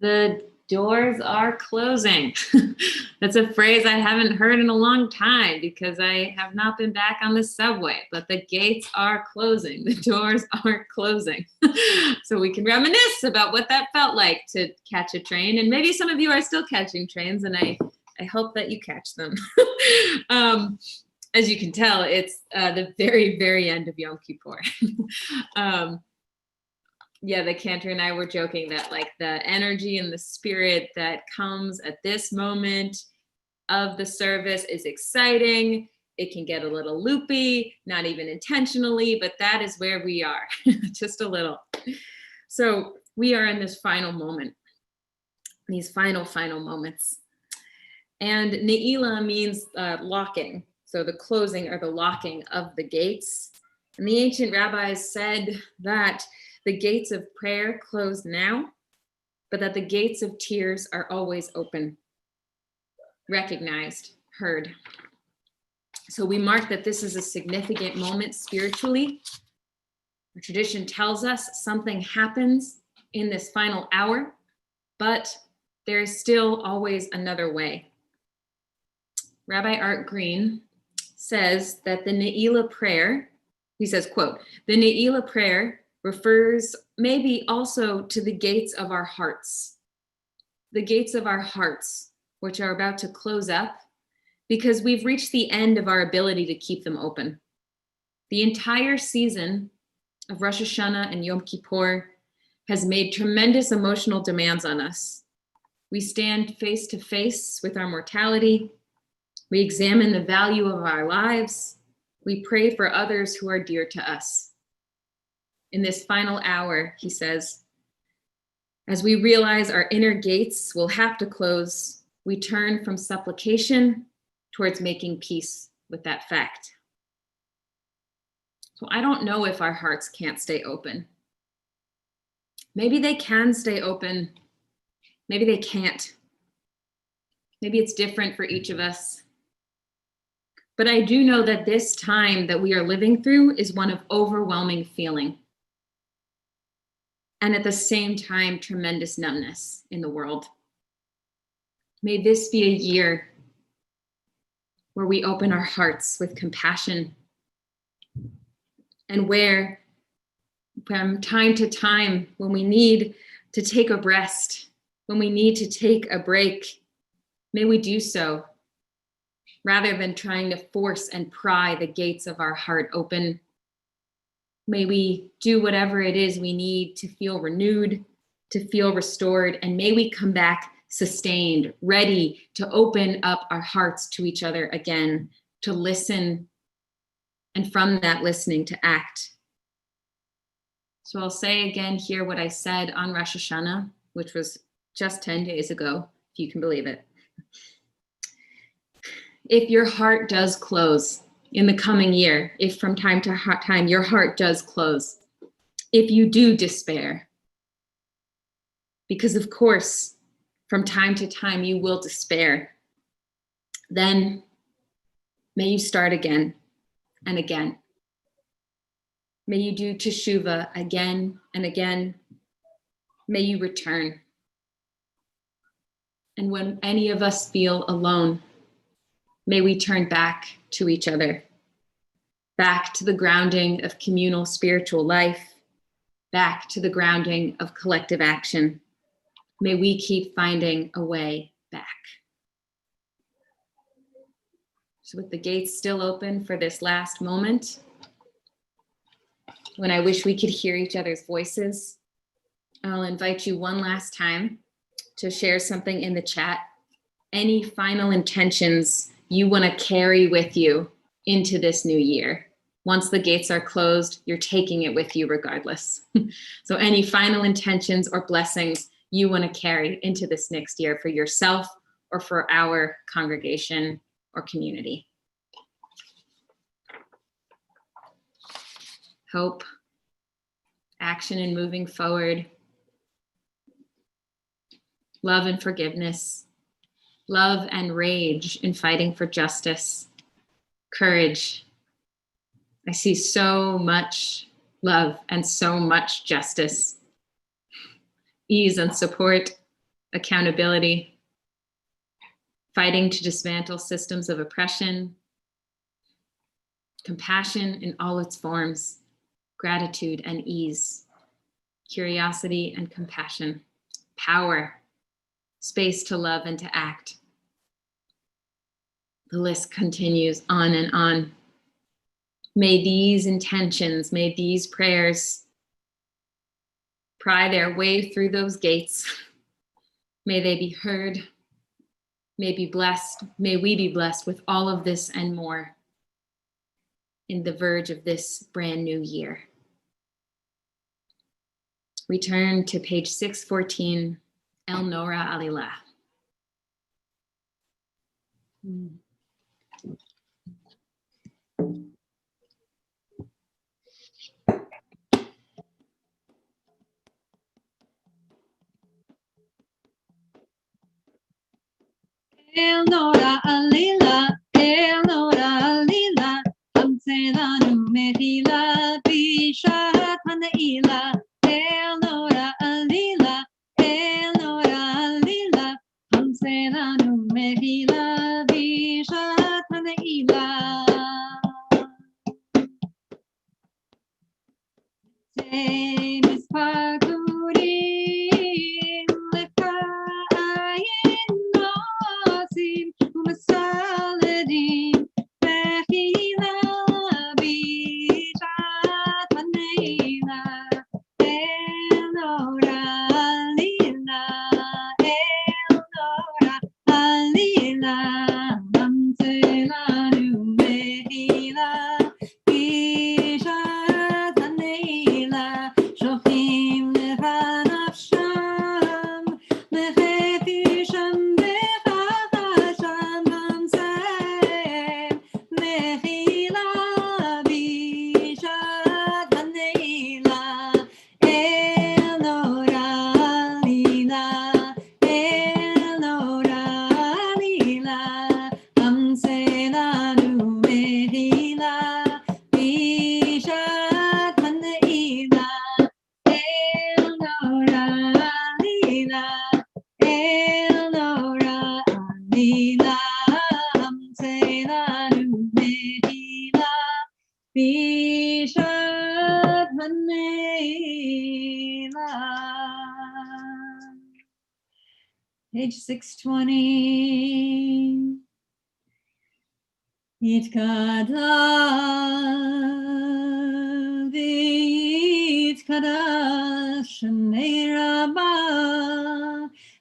The doors are closing. That's a phrase I haven't heard in a long time because I have not been back on the subway, but the gates are closing. The doors are closing. So we can reminisce about what that felt like to catch a train. And maybe some of you are still catching trains, and I hope that you catch them. As you can tell, it's the very, very end of Yom Kippur. Yeah, the cantor and I were joking that like the energy and the spirit that comes at this moment of the service is exciting. It can get a little loopy, not even intentionally, but that is where we are, just a little. So we are in this final moment, these final moments. And Ne'ilah means locking. So the closing or the locking of the gates. And the ancient rabbis said that the gates of prayer close now, but that the gates of tears are always open, recognized, heard. So we mark that this is a significant moment spiritually. Our tradition tells us something happens in this final hour, but there is still always another way. Rabbi Art Green says that the Ne'ilah prayer, he says, quote, the Ne'ilah prayer refers maybe also to the gates of our hearts, which are about to close up because we've reached the end of our ability to keep them open. The entire season of Rosh Hashanah and Yom Kippur has made tremendous emotional demands on us. We stand face to face with our mortality. We examine the value of our lives. We pray for others who are dear to us. In this final hour, he says, as we realize our inner gates will have to close, we turn from supplication towards making peace with that fact. So I don't know if our hearts can't stay open. Maybe they can stay open. Maybe they can't. Maybe it's different for each of us. But I do know that this time that we are living through is one of overwhelming feeling. And at the same time, tremendous numbness in the world. May this be a year where we open our hearts with compassion and where from time to time, when we need to take a rest, when we need to take a break, may we do so rather than trying to force and pry the gates of our heart open. May we do whatever it is we need to feel renewed, to feel restored, and may we come back sustained, ready to open up our hearts to each other again, to listen, and from that listening to act. So I'll say again here what I said on Rosh Hashanah, which was just 10 days ago, if you can believe it. If your heart does close in the coming year, if from time to time your heart does close, if you do despair, because of course, from time to time you will despair, then may you start again and again. May you do teshuvah again and again. May you return. And when any of us feel alone, may we turn back to each other, back to the grounding of communal spiritual life, back to the grounding of collective action. May we keep finding a way back. So with the gates still open for this last moment, when I wish we could hear each other's voices, I'll invite you one last time to share something in the chat. Any final intentions you want to carry with you into this new year. Once the gates are closed, you're taking it with you regardless. So any final intentions or blessings you want to carry into this next year for yourself or for our congregation or community. Hope, action and moving forward, love and forgiveness, love and rage in fighting for justice, courage. I see so much love and so much justice, ease and support, accountability, fighting to dismantle systems of oppression, compassion in all its forms, gratitude and ease, curiosity and compassion, power, space to love and to act. The list continues on and on. May these intentions, may these prayers pry their way through those gates. May they be heard, may be blessed, may we be blessed with all of this and more in the verge of this brand new year. Return to page 614, El Nora Alila. El Nora Alila, El Nora Alila, Amselanu Mehila, Bishat Hanaila, El Nora Alila, El Nora Alila, Amselanu Mehila, Bishat Hanaila. Say Mispar Kurim, Lechayin Nosim, Umasaladim, Mehila, Bishat Haneila, Elora Lila, Elora Alila, Amselanu Mehila, Bishat Haneila, Shochim Levanafsham, Lechefisham Bechachasham Amsem, Mechila Bishat Haneila, Elora Lila, Elora Lila, Amselanu Mechila, Bishat Haneila, Elora Lila, Elora Lila, Amselanu Mechila, Bishat Haneila. Page 620. Yitkada v'yitkada shnei rabba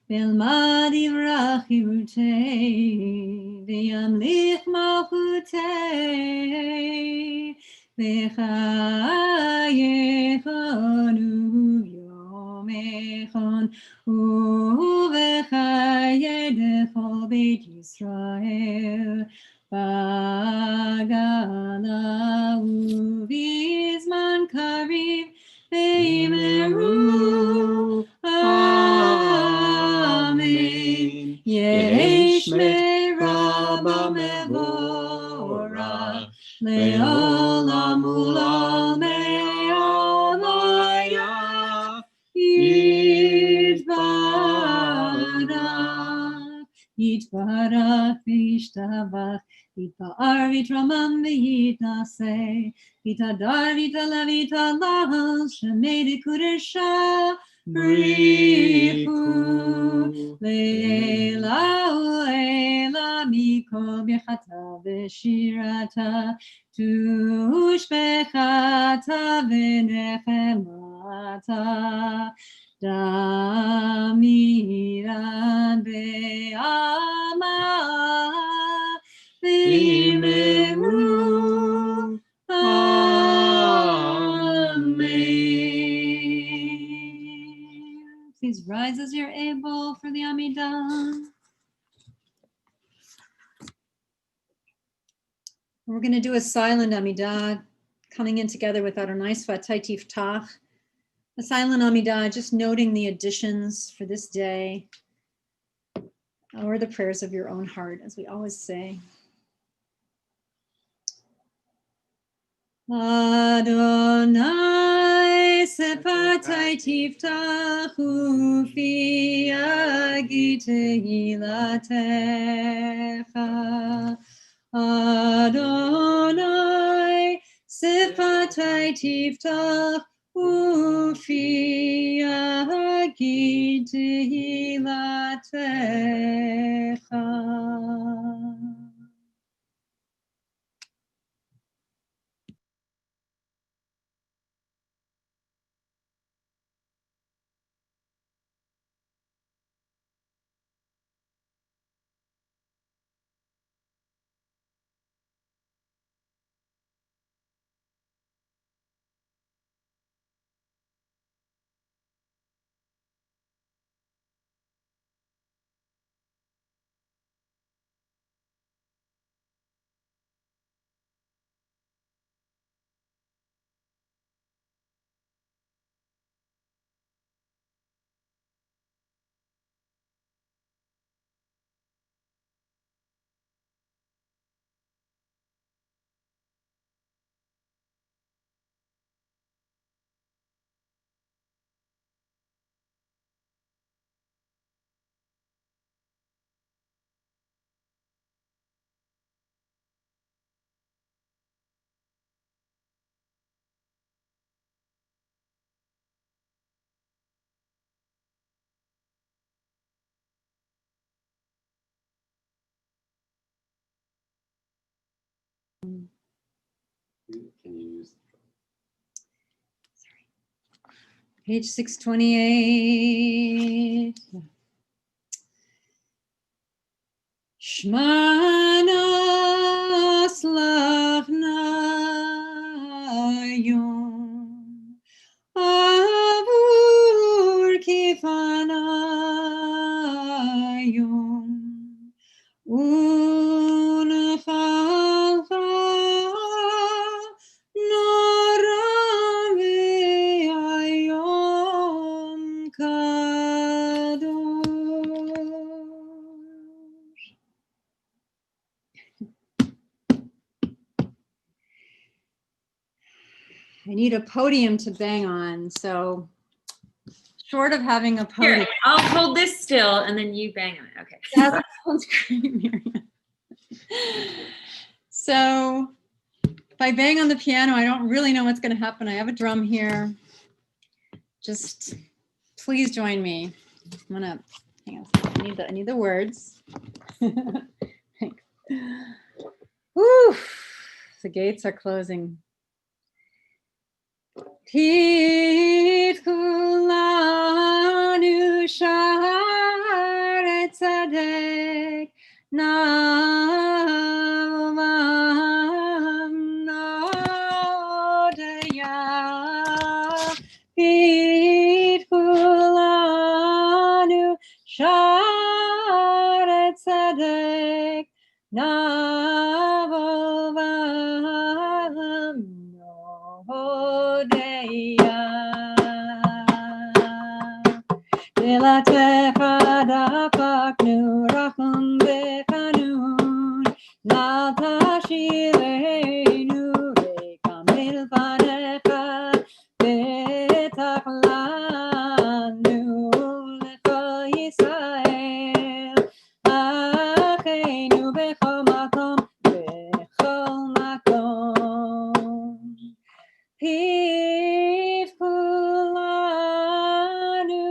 v'ilmad yivrach yirutei v'yamlich malchutei v'chayechonu yom echon u'v'chayei dechol beit Yisrael Bagala uvizman kariv veimeru Amen. Yesh me Rabba mevora leolam ulamei olaya yitbarach yitbarach v'yishtabach Yitpa'ar v'yitramam v'yitnaseh Yitadar v'yitala v'yitalal Shemei d'kudesha Brichu Le'ela u'ela mikol birchata v'shirata Tushbechata v'nechemata Damiran be'amah V'yimeru Amen. Please rise as you're able for the Amidah. We're going to do a silent Amidah, coming in together with Adonai Sfatai Tiftach. A silent Amidah, just noting the additions for this day, or the prayers of your own heart, as we always say. Adonai sefatai tiftach ufi agit tehilatecha. Adonai sefatai tiftach ufi agit tehilatecha. Can you use Page 628. Shmanos lachna yom avur kifanayom unfalfa noram v'ayom kadosh. I need a podium to bang on, so short of having a podium. Here, I'll hold this still and then you bang on it. Okay. That sounds great, Miriam. So if I bang on the piano, I don't really know what's going to happen. I have a drum here. Just please join me. I'm gonna hang on. I need the words. Thanks. Whew, the gates are closing. Tit kulanu sharet tzedek na'olam nodaya. Tit kulanu sharet tzedek na'olam nodaya. Dilatecha dafaknu rachum bekanun natashilenu rekam milvanecha betach lanu lechol Yisrael acheinu bechol makom bechol makom. Piv kulanu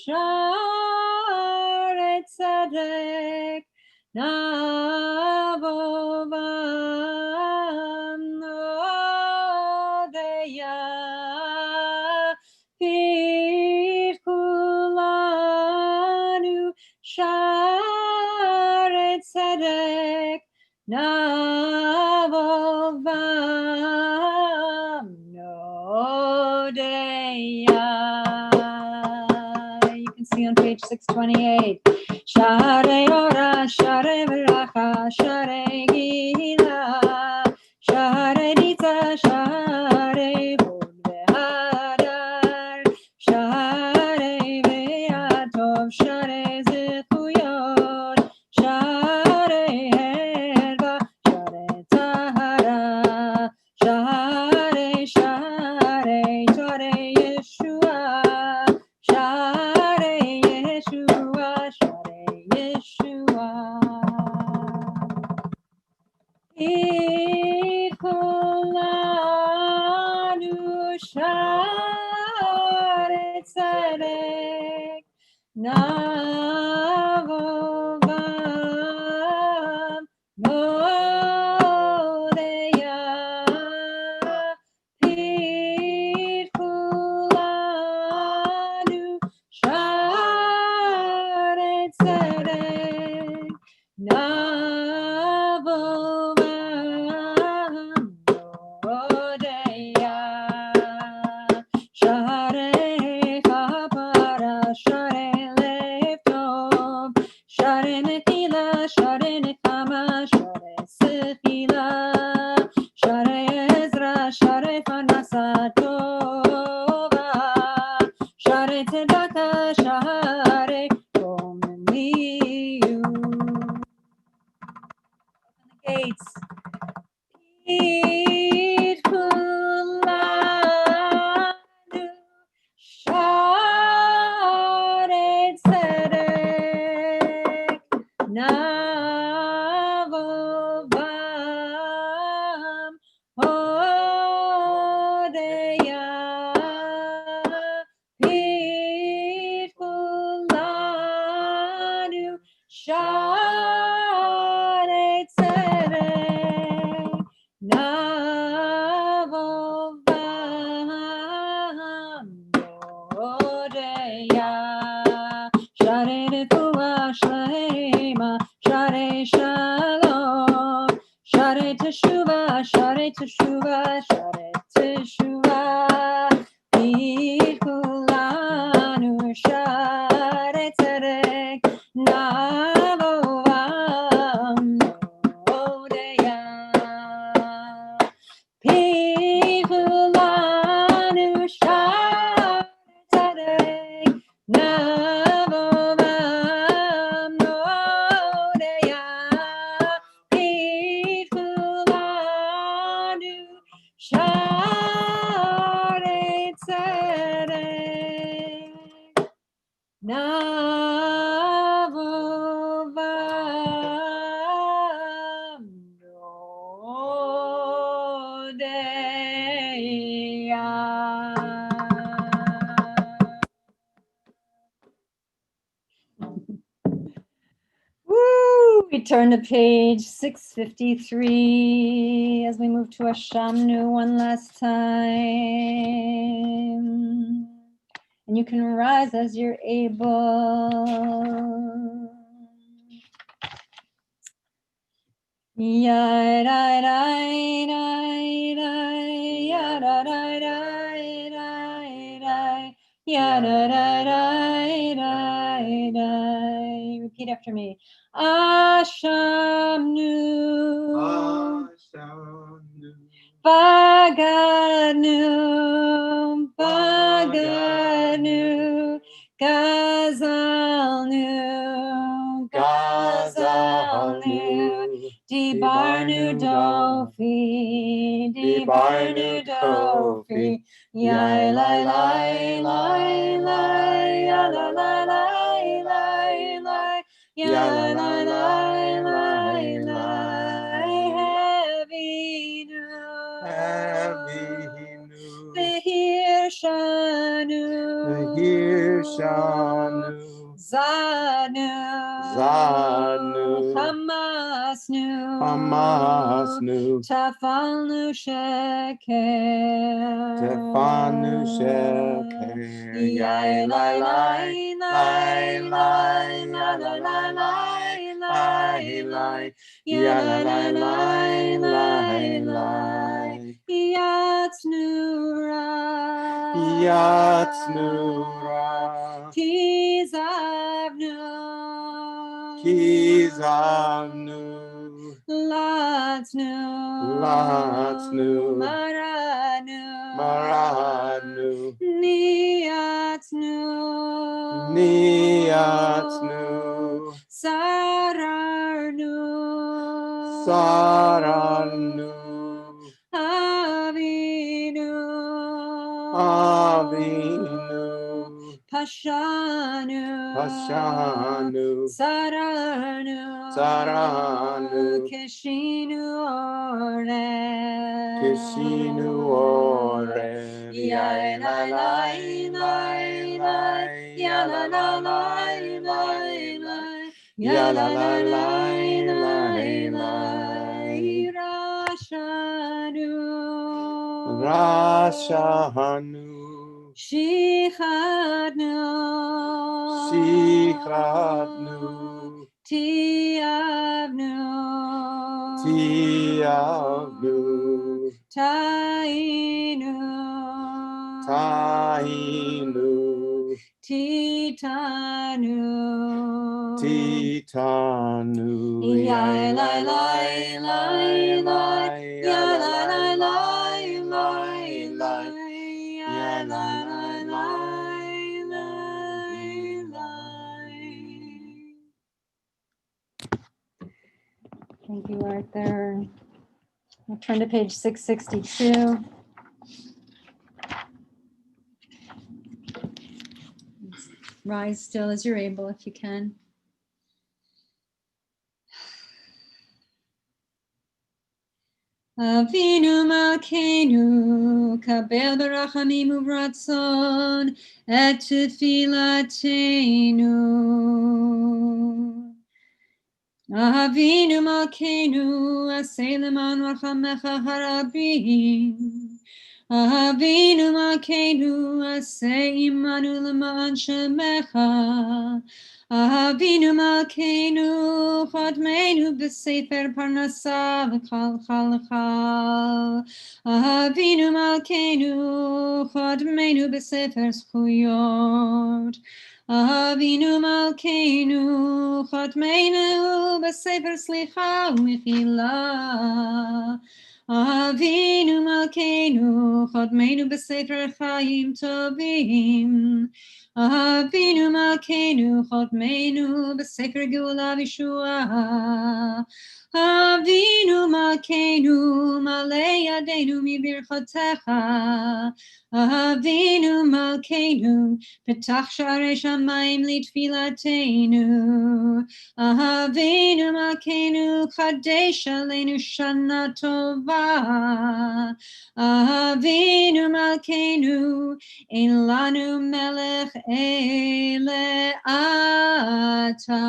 sharet tzedek na'olam nodaya. Piv kulanu sharet tzedek na'olam nodaya. You can see on page 628. Share ora, share veracha, share gila, share nitza, share hod vehadar, share ve'atov, share zechuyot, share herva, share tahara, share Kulanu Sharet Tzedek Navovam Modeya Pit Kulanu Sharet Tzedek Navovam Modeya Share Kapara Share Leftov Share Mechila Share Nechama Share Sechila Share Ezra Share Fanasa Tova Share Tzedaka Share Komeniyu. Open the gates. Pit Kulanu Sharet Tzedek Navovam Hodeya Pit Kulanu Sharet Tzedek Navovam Modeya Share Refuah Shlema Share Shalom Share Teshuvah Share Teshuvah Share Teshuvah Pit Kulanu Share Tzedek Navovam Modeya Pit Kulanu Share Tzedek Navovam Modeya Pit Kulanu Share Tzedek Navovam Woo! We turn to page 653 as we move to a Shamnu one last time. And you can rise as you're able. Ya da da da da ya da da da da ya da da da da. Repeat after me. Ashamnu Baganu Baganu Gazalnu Gazalnu Dibarnu Dofi Dibarnu Dofi Yai lai lai lai lai ya la la lai lai lai ya la la lai lai lai Havinu Vehir Shanu Zanu Hamasnu Tafalnu Sheker Yai lai lai lai lai la la la lai lai lai ya la la lai lai lai Yatsnura Kizavnu Latsnu Maranu Niatsnu Sararnu Avinu Pashanu, Saranu, Kishinu Ore, Ya la la la la, Ya la la la la la, Ya la la la la la, Rashanu, Shichadnu, Tiavnu, Tainu, Titanu, Ya la la la la, Ya la la la la la, Ya la la la la la. Thank you, Arthur. I'll turn to page 662. Rise still as you're able, if you can. Avinu Malkeinu, kabel berachamim uvratzon, et tefilatenu. Avinu Malkeinu, aseh leman rachamecha harabim. Avinu Malkeinu, aseh imanu leman shemecha. Avinu Malkeinu, chodmeinu b'sefer parnasa v'chal chal chal. Avinu Malkeinu, chodmeinu b'sefer zchuyot. Avinu Malkeinu, chodmeinu b'sefer slicha u'mechila. Avinu Malkeinu, chodmeinu b'sefer chaim tovim. Avinu Malkeinu, chodmeinu b'sefer geula v'shua. Avinu Malkeinu, malei yadeinu mibirchotecha. Avinu Malkeinu, petach sha'arei shamayim litfilateinu. Avinu Malkeinu, chadesh aleinu shana tova. Avinu Malkeinu, ein lanu melech ele ata.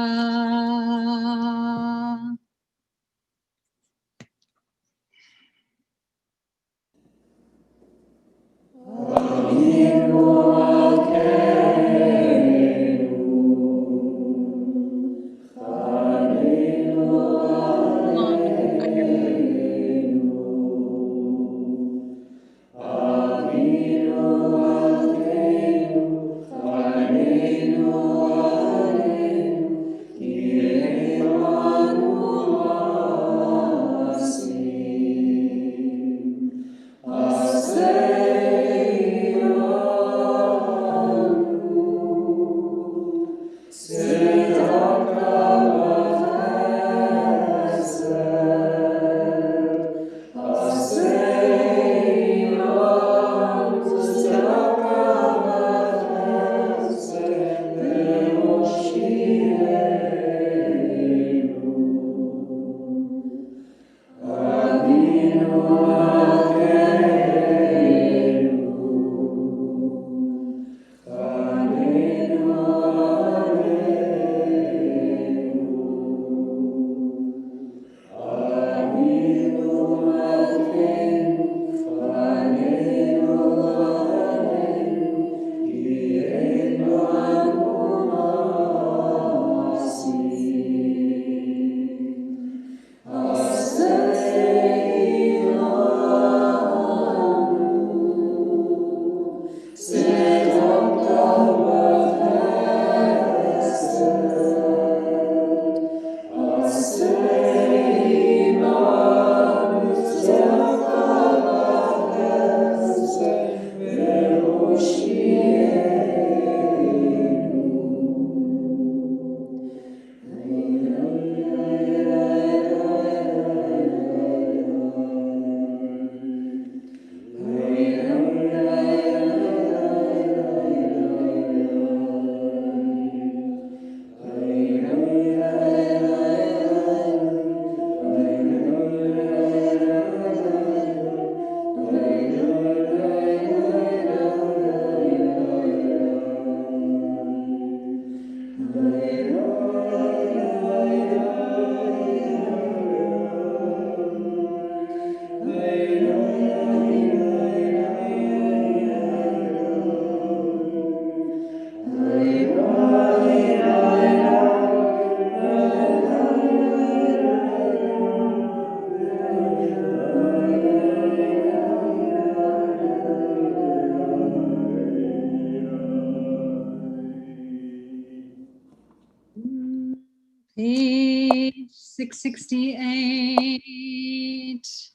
668.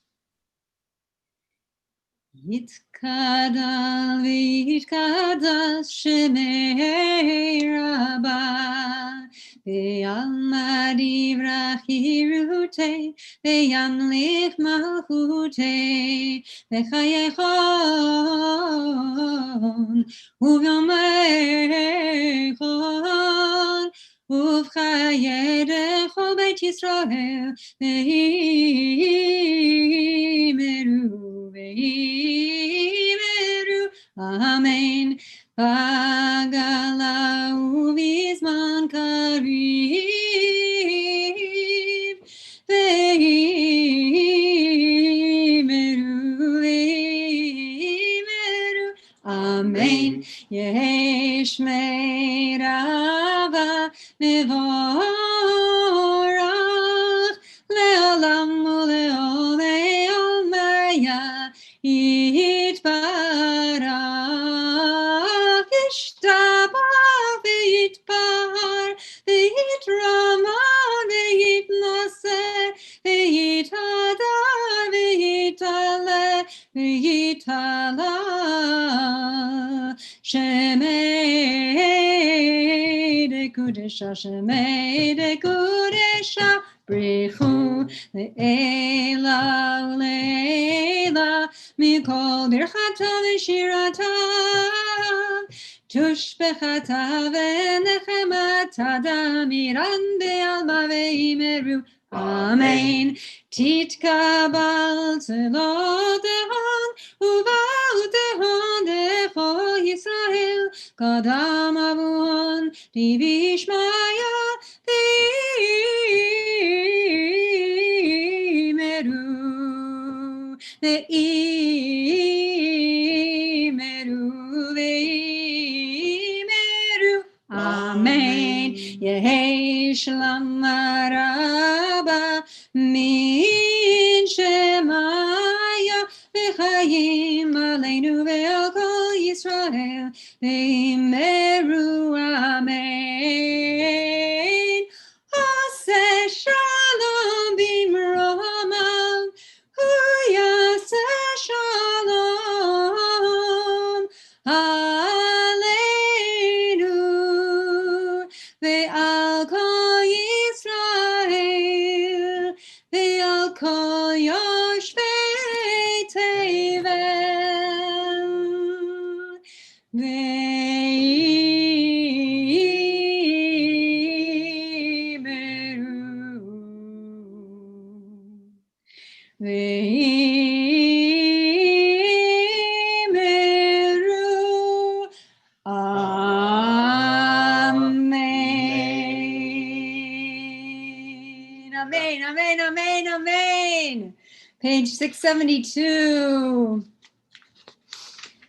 Yitkadal v'yitkadal shemei Rabbah v'yalma divrach hirutei v'yamlich malchutei v'chayechon u'vyomeichon uv'chayedecho beit Yisrael ve'imeru Amen. Bagala uvizman karim ve'imeru Amen. Yesh meirava mevorach le'olam u'le'olei almaya yitbarach yishtabach v'yitbar v'yitrama v'yitnaseh v'yitadar v'yitale v'yitala Shemei de Kudesha, Shemei de Kudesha, Brichu le'ela le'ela, Mikol birchata v'shirata, Tushbechata v'nechemata damiran be'alma ve'imeru. Amen. Titkabal tzedotehon, Uval tehon decho Yisrael, Kadam avuhon, Divishmaya, Ve'imeru, Ve'imeru, Amen. Yehi Shlam Rabba, Min Shemaya, V'chayim aleinu ve'al kol Yisrael ve'imeru amen. Aseh shalom b'mromav hu yaseh shalom aleinu ve'al kol Yisrael ve'al kol yoshvei tevel ve'imeru ve'imeru Amen. Amen, amen, amen, amen. Page 672.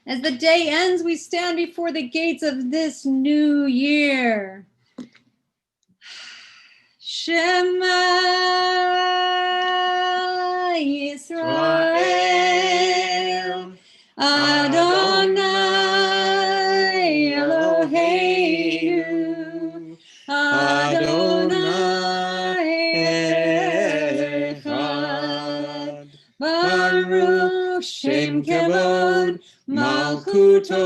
As the day ends, we stand before the gates of this new year. Shema Yisrael, Adonai Eloheinu, Adonai Echad, Baruch Shem Kevod, Malchuto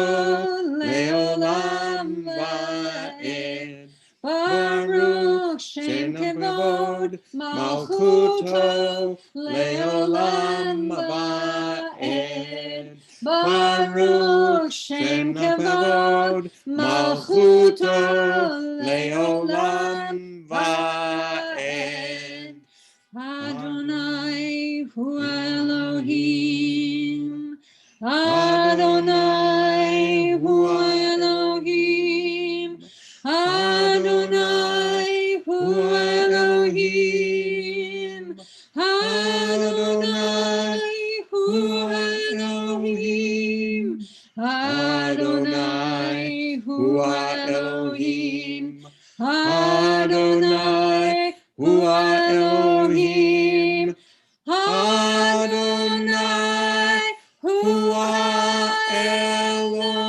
Leolam Va'ed. Baruch Shem Kevod, Malchuto Leolam Va'ed. Baruch Shem Kevod, Malchuto Leolam Va'ed. Adonai hu Elohim, Adonai hu Elohim, Adonai hu Elohim, Adonai hu Elohim, Adonai hu Elohim, Adonai hu Elohim, Adonai hu Elohim.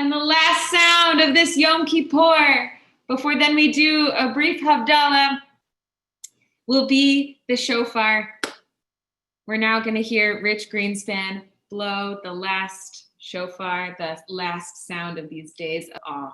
And the last sound of this Yom Kippur, before then we do a brief Havdalah, will be the shofar. We're now going to hear Rich Greenspan blow the last shofar, the last sound of these days of awe.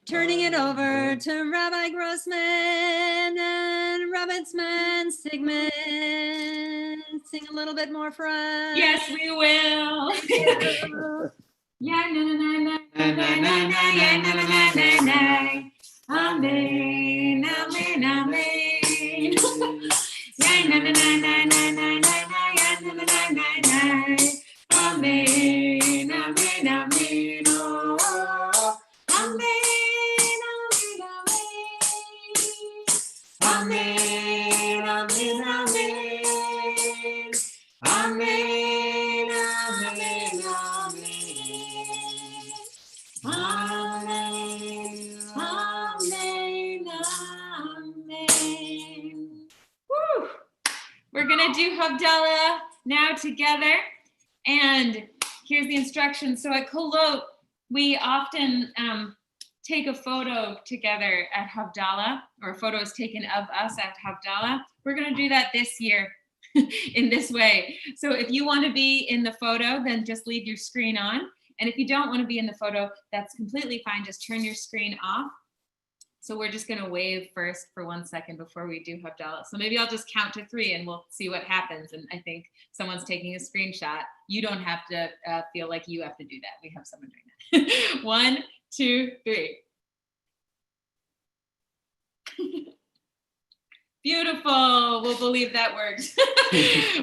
Turning it over to Rabbi Grossman and Robertsman Sigmund. Sing a little bit more for us. Yes, we will. Yeah, na na na na na na na na yeah, na na na na na. Amen, amen, amen. Yeah, na na na na na na na yeah, na na na na na. Amen, amen, amen. Oh, amen, amen, amen. Amen, amen, amen. Amen, amen, amen. Amen, amen, amen. Woo! We're gonna do Havdalah now together. And here's the instructions. So at Kolot, we often take a photo together at Havdalah, or a photo is taken of us at Havdalah. We're gonna do that this year in this way. So if you want to be in the photo, then just leave your screen on. And if you don't want to be in the photo, that's completely fine. Just turn your screen off. So we're just going to wave first for 1 second before we do Havdalah. So maybe I'll just count to 3 and we'll see what happens. And I think someone's taking a screenshot. You don't have to feel like you have to do that. We have someone doing that. 1, 2, 3. Beautiful. We'll believe that works.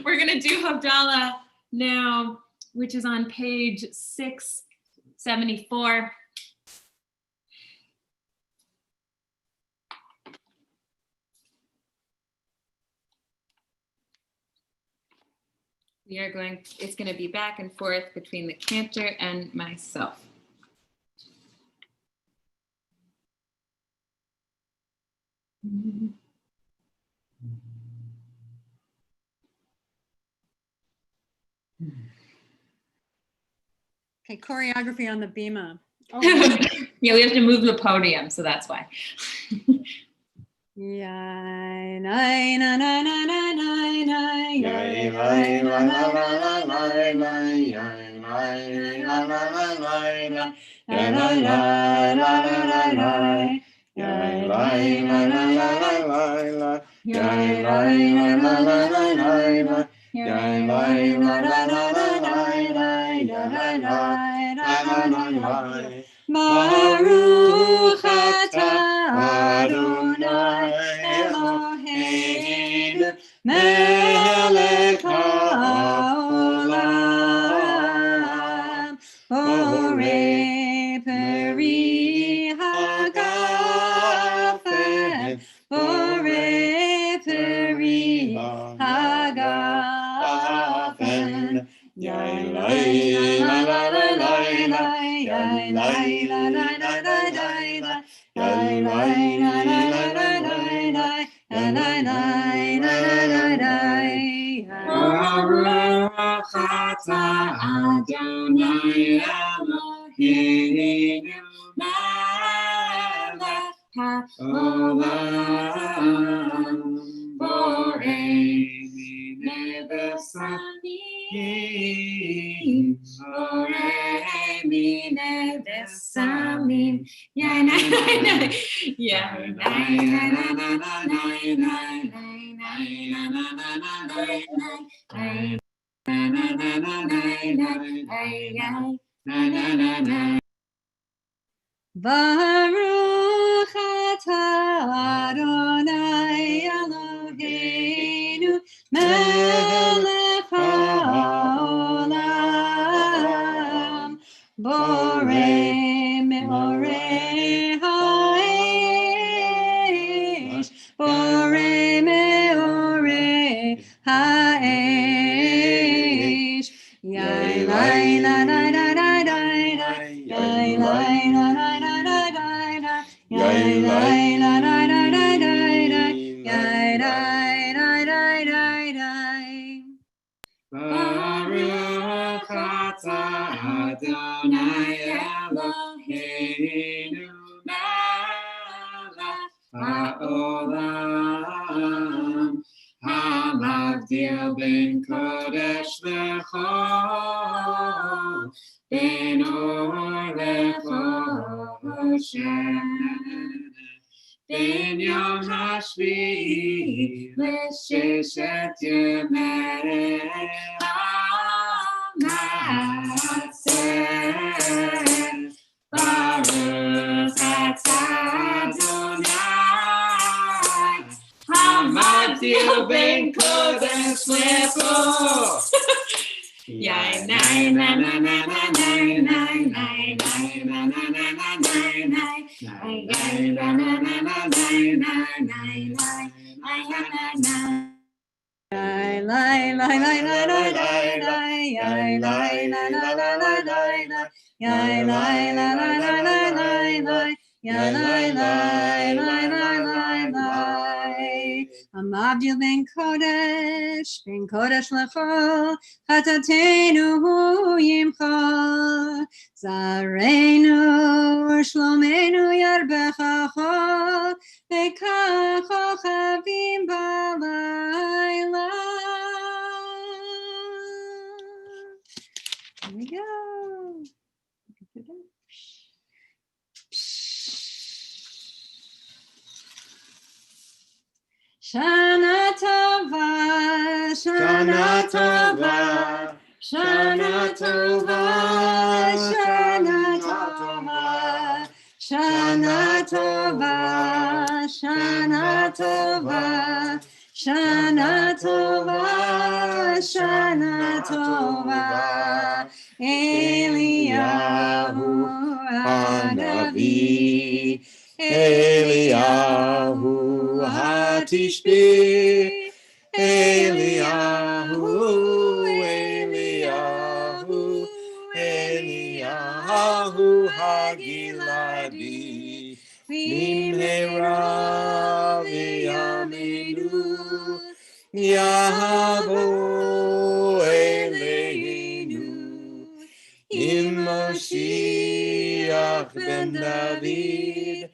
We're going to do Havdalah now, which is on page 674. We are going, it's going to be back and forth between the cantor and myself. Okay, choreography on the bima. Oh. Yeah, we have to move the podium, so that's why. Baruch atah Adonai Eloheinu melech haolam borei peri hagafen borei peri hagafen yai lai la la la la yai lai la la la la la yai lai la la la Eloheinu melech haolam borei minei besamim borei minei besamim Baruch atah Adonai Eloheinu melech haolam borei meorei ha'esh borei meorei ha'esh yai lai la la la la la yai lai la la la la la yai lai la la la la la yai lai la la la la. Baruch atah Adonai Eloheinu melech haolam hamavdil ben kodesh lechol ben or lechoshen ben yom hashvi'i l'sheshet yemei ha'matzeh Baruch atah Adonai hamavdil ben kodesh lechol Yai nai na na na na nai nai nai nai na na na na nai nai nai nai na na na na nai nai nai nai nai na na Yai lai lai lai lai lai lai lai yai lai la la la la lai lai yai lai la la la la lai lai yai lai lai lai lai lai lai Amavdil ben kodesh lechol chatateinu hu yimcha zareinu shlomeinu yarbechacho v'kacho chavim balayla. Here we go. Shana Tova, Shana Tova, Shana Tova, Shana Tova, Shana Tova, Shana Tova, Shana Tova, Shana Tova, Eliyahu Hanavi, Eliyahu Hatishbi, Eliyahu, Eliyahu, Eliyahu Hagiladi, Bimhera v'yameinu, Yahavo Eleinu, Im Moshiach ben David,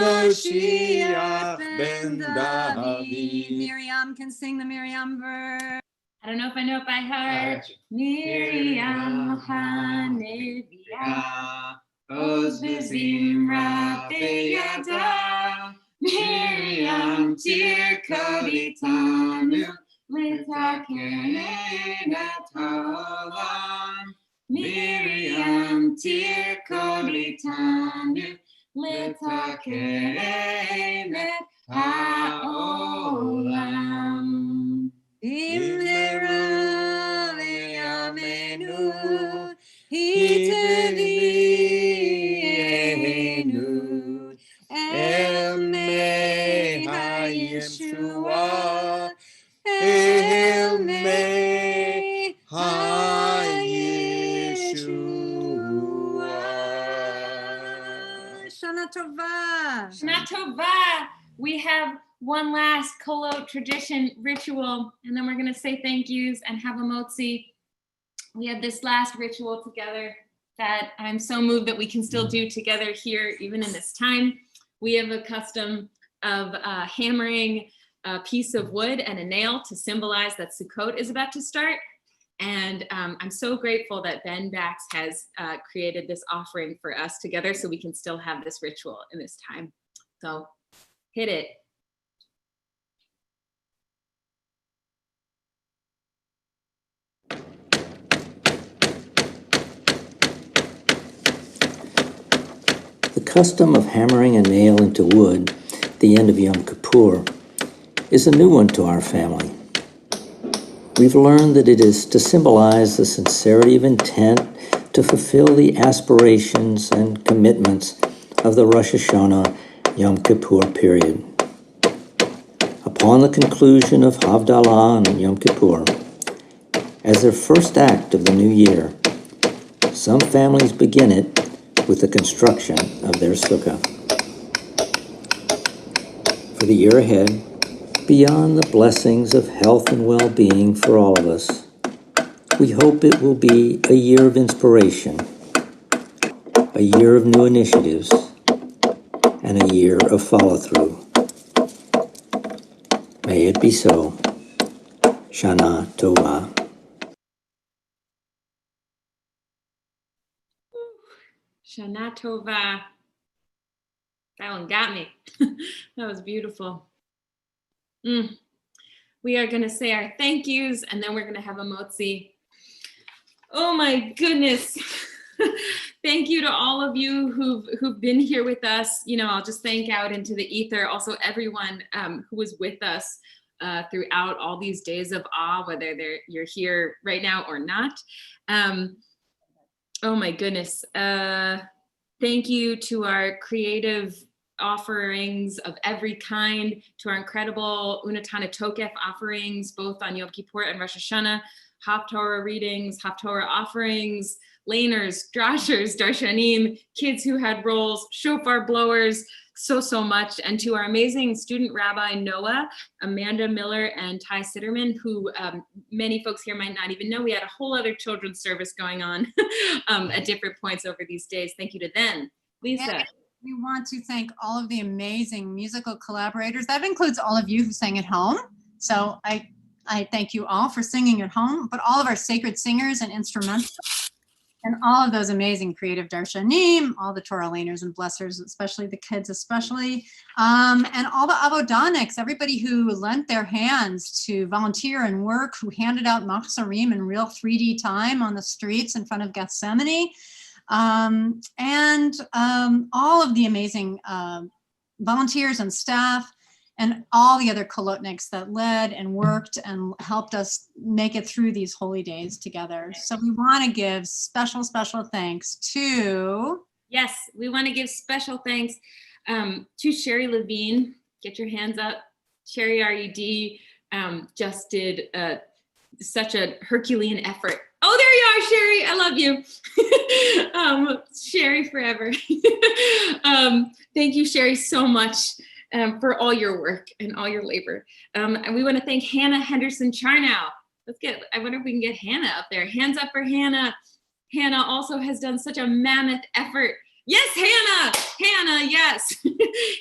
Moshiach ben David. Miriam can sing the Miriam verse. I don't know if I know it by heart. Miriam Haneviah, Oz v'zimra beyada, Miriam tirkod itanu, litaken et haolam. Miriam tirkod itanu, litaken et haolam. Bimhera v'yameinu, hitevienu, el mei ha-Yeshua, el mei ha-Yeshua. Shana Tova. Shana Tova. We have one last Kolot tradition ritual, and then we're going to say thank yous and have a motzi. we have this last ritual together that I'm so moved that we can still do together here, even in this time. We have a custom of hammering a piece of wood and a nail to symbolize that Sukkot is about to start. And I'm so grateful that Ben Bax has created this offering for us together so we can still have this ritual in this time. So hit it. The custom of hammering a nail into wood at the end of Yom Kippur is a new one to our family. We've learned that it is to symbolize the sincerity of intent to fulfill the aspirations and commitments of the Rosh Hashanah Yom Kippur period. Upon the conclusion of Havdalah and Yom Kippur, as their first act of the new year, some families begin it with the construction of their sukkah. For the year ahead, beyond the blessings of health and well-being for all of us, we hope it will be a year of inspiration, a year of new initiatives, and a year of follow-through. May it be so. Shana Tova. Shana Tova. That one got me. That was beautiful. We are going to say our thank yous, and then we're going to have a motzi. Oh my goodness. Thank you to all of you who've been here with us. You know, I'll just thank out into the ether. Also, everyone who was with us throughout all these days of awe, whether you're here right now or not. Oh my goodness. Thank you to our creative offerings of every kind, to our incredible Unatana Tokef offerings, both on Yom Kippur and Rosh Hashanah, Haftorah readings, Haftorah offerings, laners, drashers, darshanim, kids who had roles, shofar blowers, so much. And to our amazing student rabbi Noah, Amanda Miller, and Ty Sitterman, who many folks here might not even know. We had a whole other children's service going on at different points over these days. Thank you to them. Lisa. Yeah, we want to thank all of the amazing musical collaborators. That includes all of you who sang at home. So I thank you all for singing at home, but all of our sacred singers and instrumentalists, and all of those amazing creative darshanim, all the Torah laners and blessers, especially the kids, and all the avodonics, everybody who lent their hands to volunteer and work, who handed out machzarim in real 3D time on the streets in front of Gethsemane, and all of the amazing volunteers and staff, and all the other kolotniks that led and worked and helped us make it through these holy days together. So we want to give special thanks to... Yes, we want to give special thanks to Sherry Levine. Get your hands up. Sherry RED just did such a Herculean effort. Oh, there you are, Sherry. I love you. Sherry forever. Thank you, Sherry, so much. For all your work and all your labor. And we want to thank Hannah Henderson Charnow. I wonder if we can get Hannah up there. Hands up for Hannah. Hannah also has done such a mammoth effort. Yes, Hannah, yes.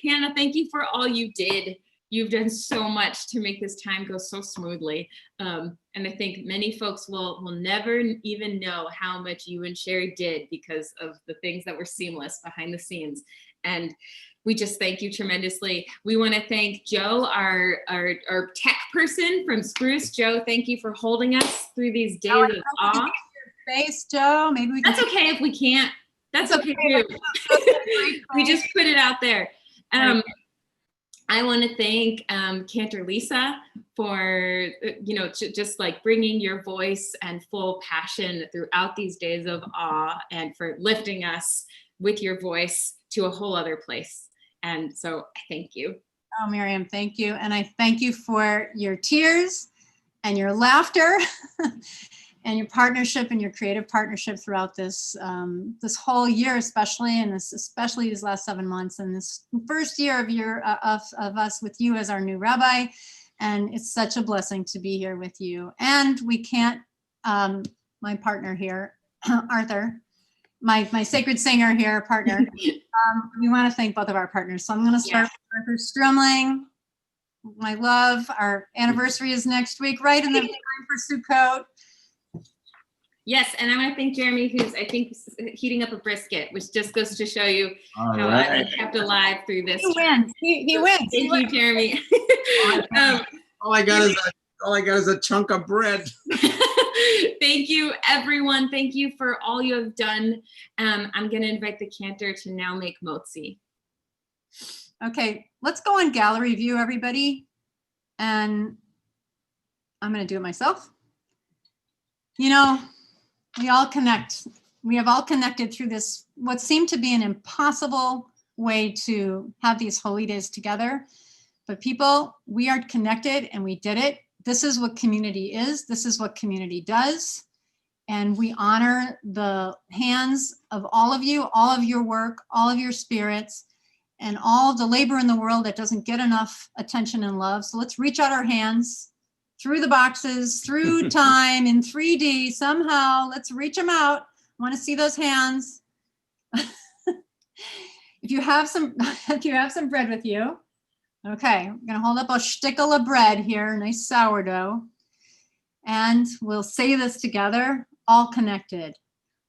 Hannah, thank you for all you did. You've done so much to make this time go so smoothly. And I think many folks will never even know how much you and Sherry did because of the things that were seamless behind the scenes. And we just thank you tremendously. We want to thank Joe, our tech person from Spruce. Joe, thank you for holding us through these days of awe. Face, Joe. Maybe we can. That's okay if we can't. That's okay too. We just put it out there. I want to thank Cantor Lisa for just like bringing your voice and full passion throughout these days of awe, and for lifting us with your voice to a whole other place. And so I thank you. Oh, Miriam, thank you. And I thank you for your tears and your laughter and your partnership and your creative partnership throughout this this whole year, especially these last 7 months, and this first year of us with you as our new rabbi. And it's such a blessing to be here with you. And we can't my partner here, Arthur, my sacred singer here, partner. We want to thank both of our partners. So I'm going to start with Arthur Strumling. My love, our anniversary is next week, right in the time for Sukkot. Yes, and I want to thank Jeremy, who's, I think, heating up a brisket, which just goes to show you All how right. I've been kept alive through this. He wins. He wins. Thank you, Jeremy. All I got is a chunk of bread. Thank you, everyone. Thank you for all you have done. I'm going to invite the cantor to now make motzi. Okay, let's go on gallery view, everybody. And I'm going to do it myself. You know, we all connect. We have all connected through this, what seemed to be an impossible way to have these holy days together. But people, we are connected and we did it. This is what community is. This is what community does. And we honor the hands of all of you, all of your work, all of your spirits, and all of the labor in the world that doesn't get enough attention and love. So let's reach out our hands through the boxes, through time, in 3D, somehow. Let's reach them out. I want to see those hands. If you have some bread with you, okay, I'm gonna hold up a shtickle of bread here, nice sourdough. And we'll say this together, all connected.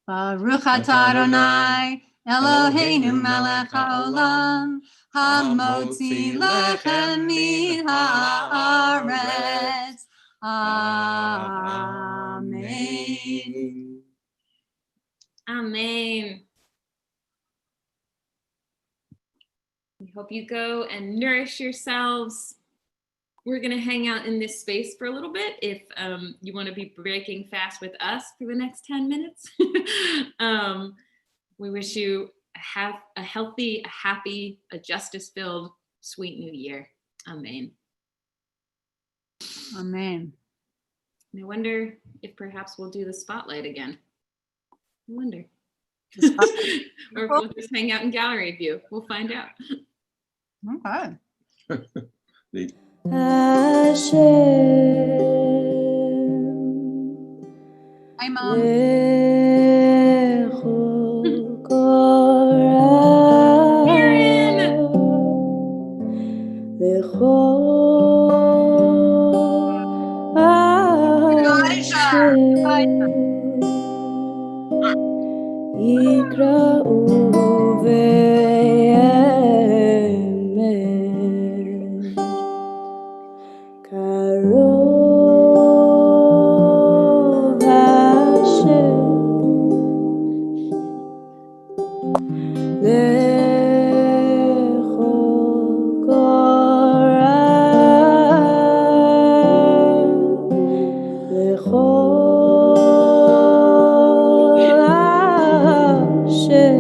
Baruch atah Adonai, Eloheinu melech haolam, hamotzi lechem min haaretz. Amen. Amen. We hope you go and nourish yourselves. We're going to hang out in this space for a little bit if you want to be breaking fast with us for the next 10 minutes. We wish you a healthy, a happy, a justice-filled, sweet new year. Amen. Amen. And I wonder if perhaps we'll do the spotlight again. I wonder. Or if we'll just hang out in gallery view. We'll find out. Okay. Hashem, Hi, Mom. Lechu Korah, Lechu Hashem, Yikra'u ve'emet, Karov Hashem, Lechu Korah, Lechu Hashem,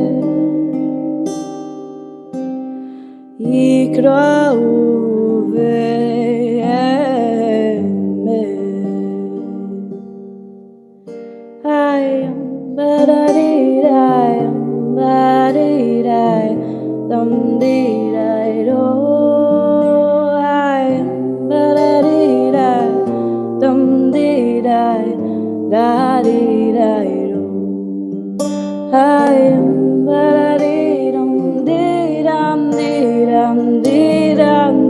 Yikra'u ve'emet. Ayam ba-da-dee-dayam, ba-dee-day, dum-dee-day-do. Ayam ba-da-dee-day, dum-dee-day, da-dee-day-do. Ayam ba-da-dee-dum, dee-dum, dee-dum, dee-dum,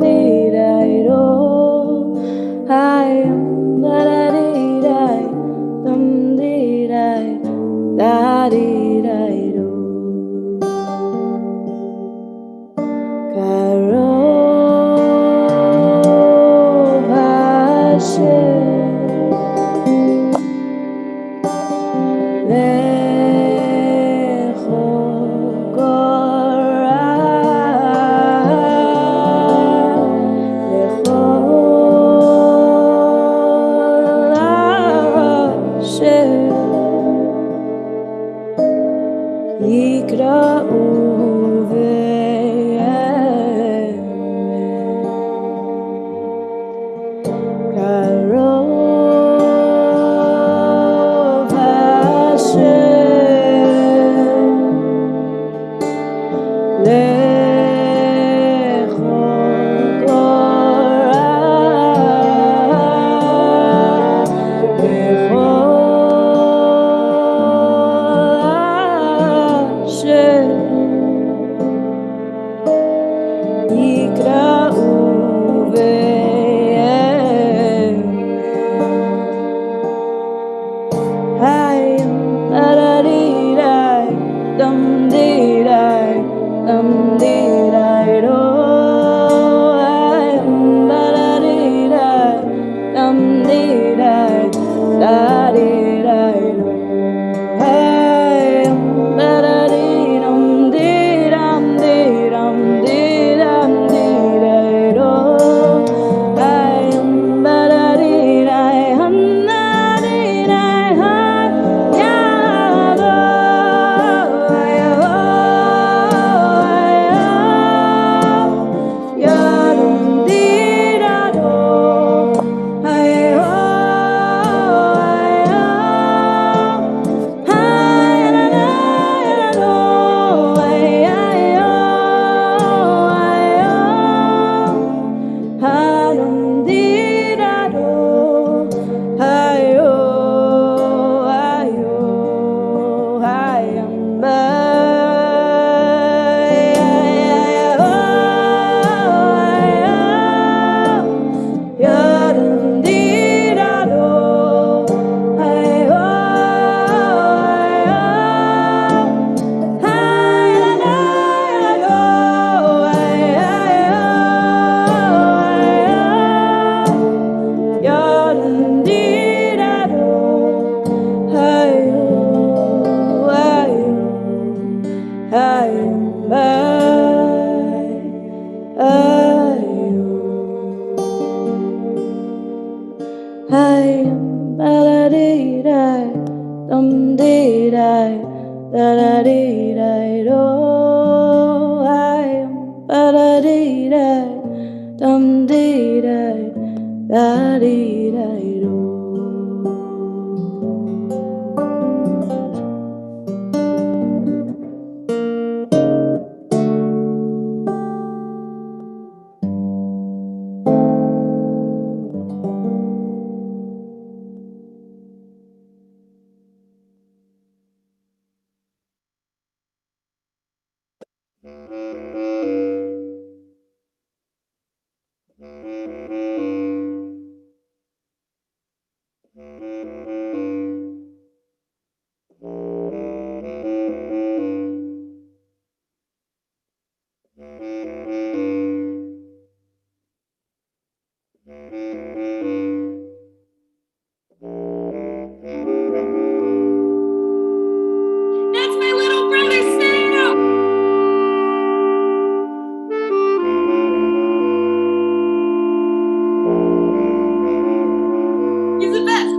Hi, ba-da-dee-dee, dum-dee-dee, da-da-dee-dee, do. Hi, ba-da-dee-dee, dum-dee-dee, da-dee-dee, do. That's my little brother, Sam! He's the best.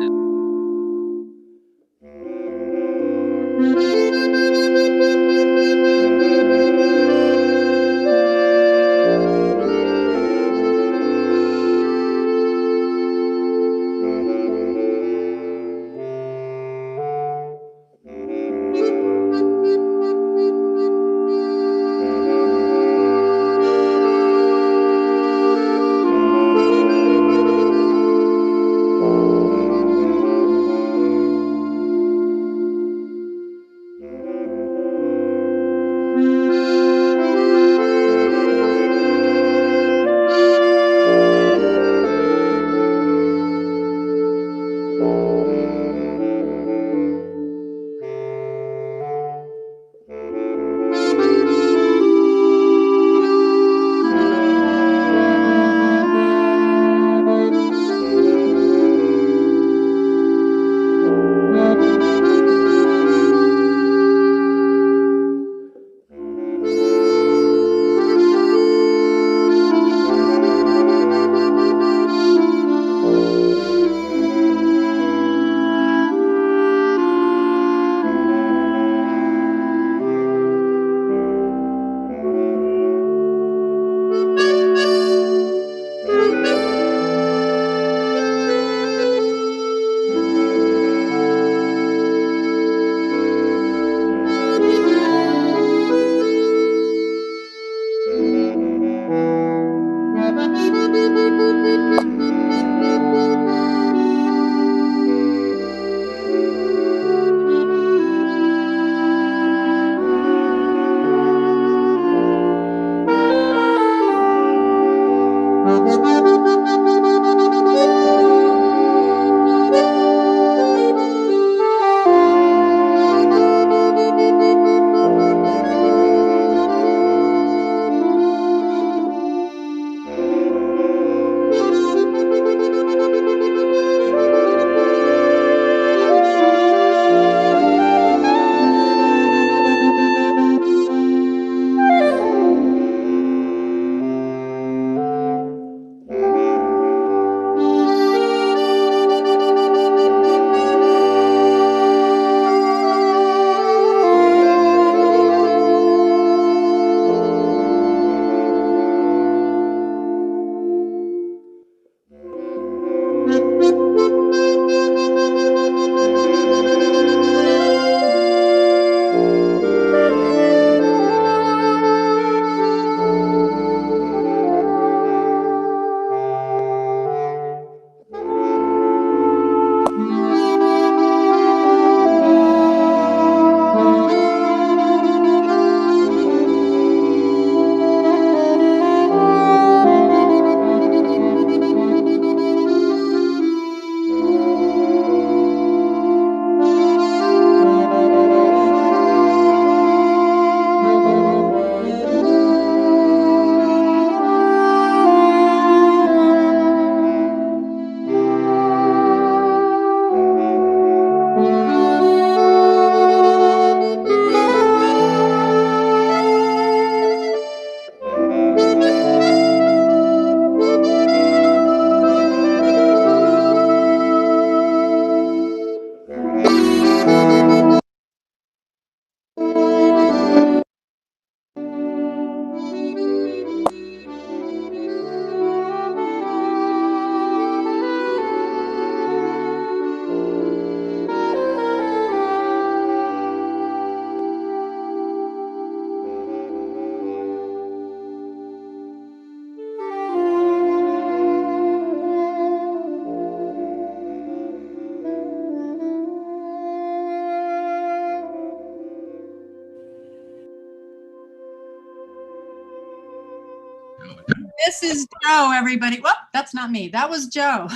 This is Joe, everybody. Whoop, that's not me. That was Joe.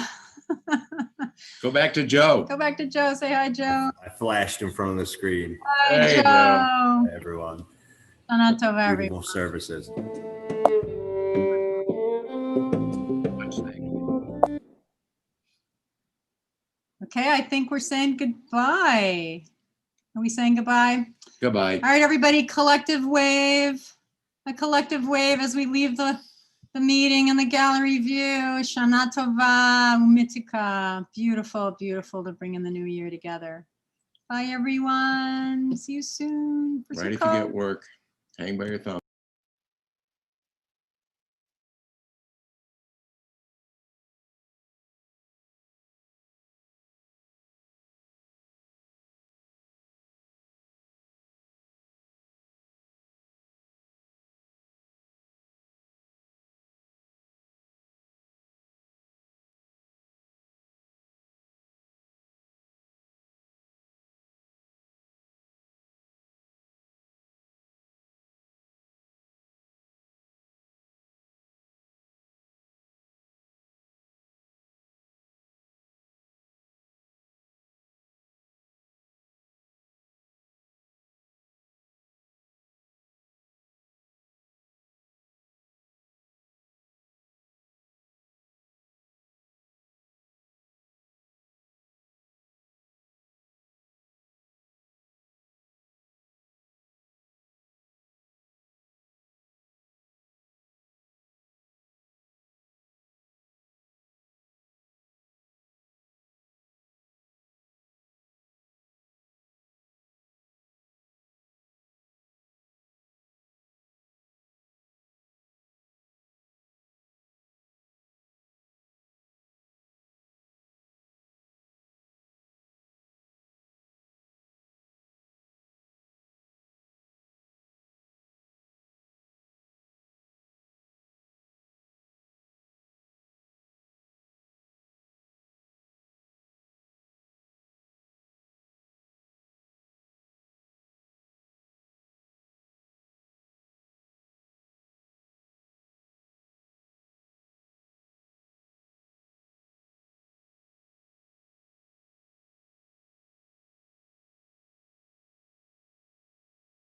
Go back to Joe. Go back to Joe. Say hi, Joe. I flashed in front of the screen. Hi, Hey, Joe. Joe. Hey, everyone. Shana Tova, everyone. Beautiful services. Okay, I think we're saying goodbye. Are we saying goodbye? Goodbye. All right, everybody, collective wave. A collective wave as we leave the meeting and the gallery view. Shana Tova, Umitika. Beautiful, beautiful to bring in the new year together. Bye, everyone. See you soon. Right if you get work, hang by your thumb.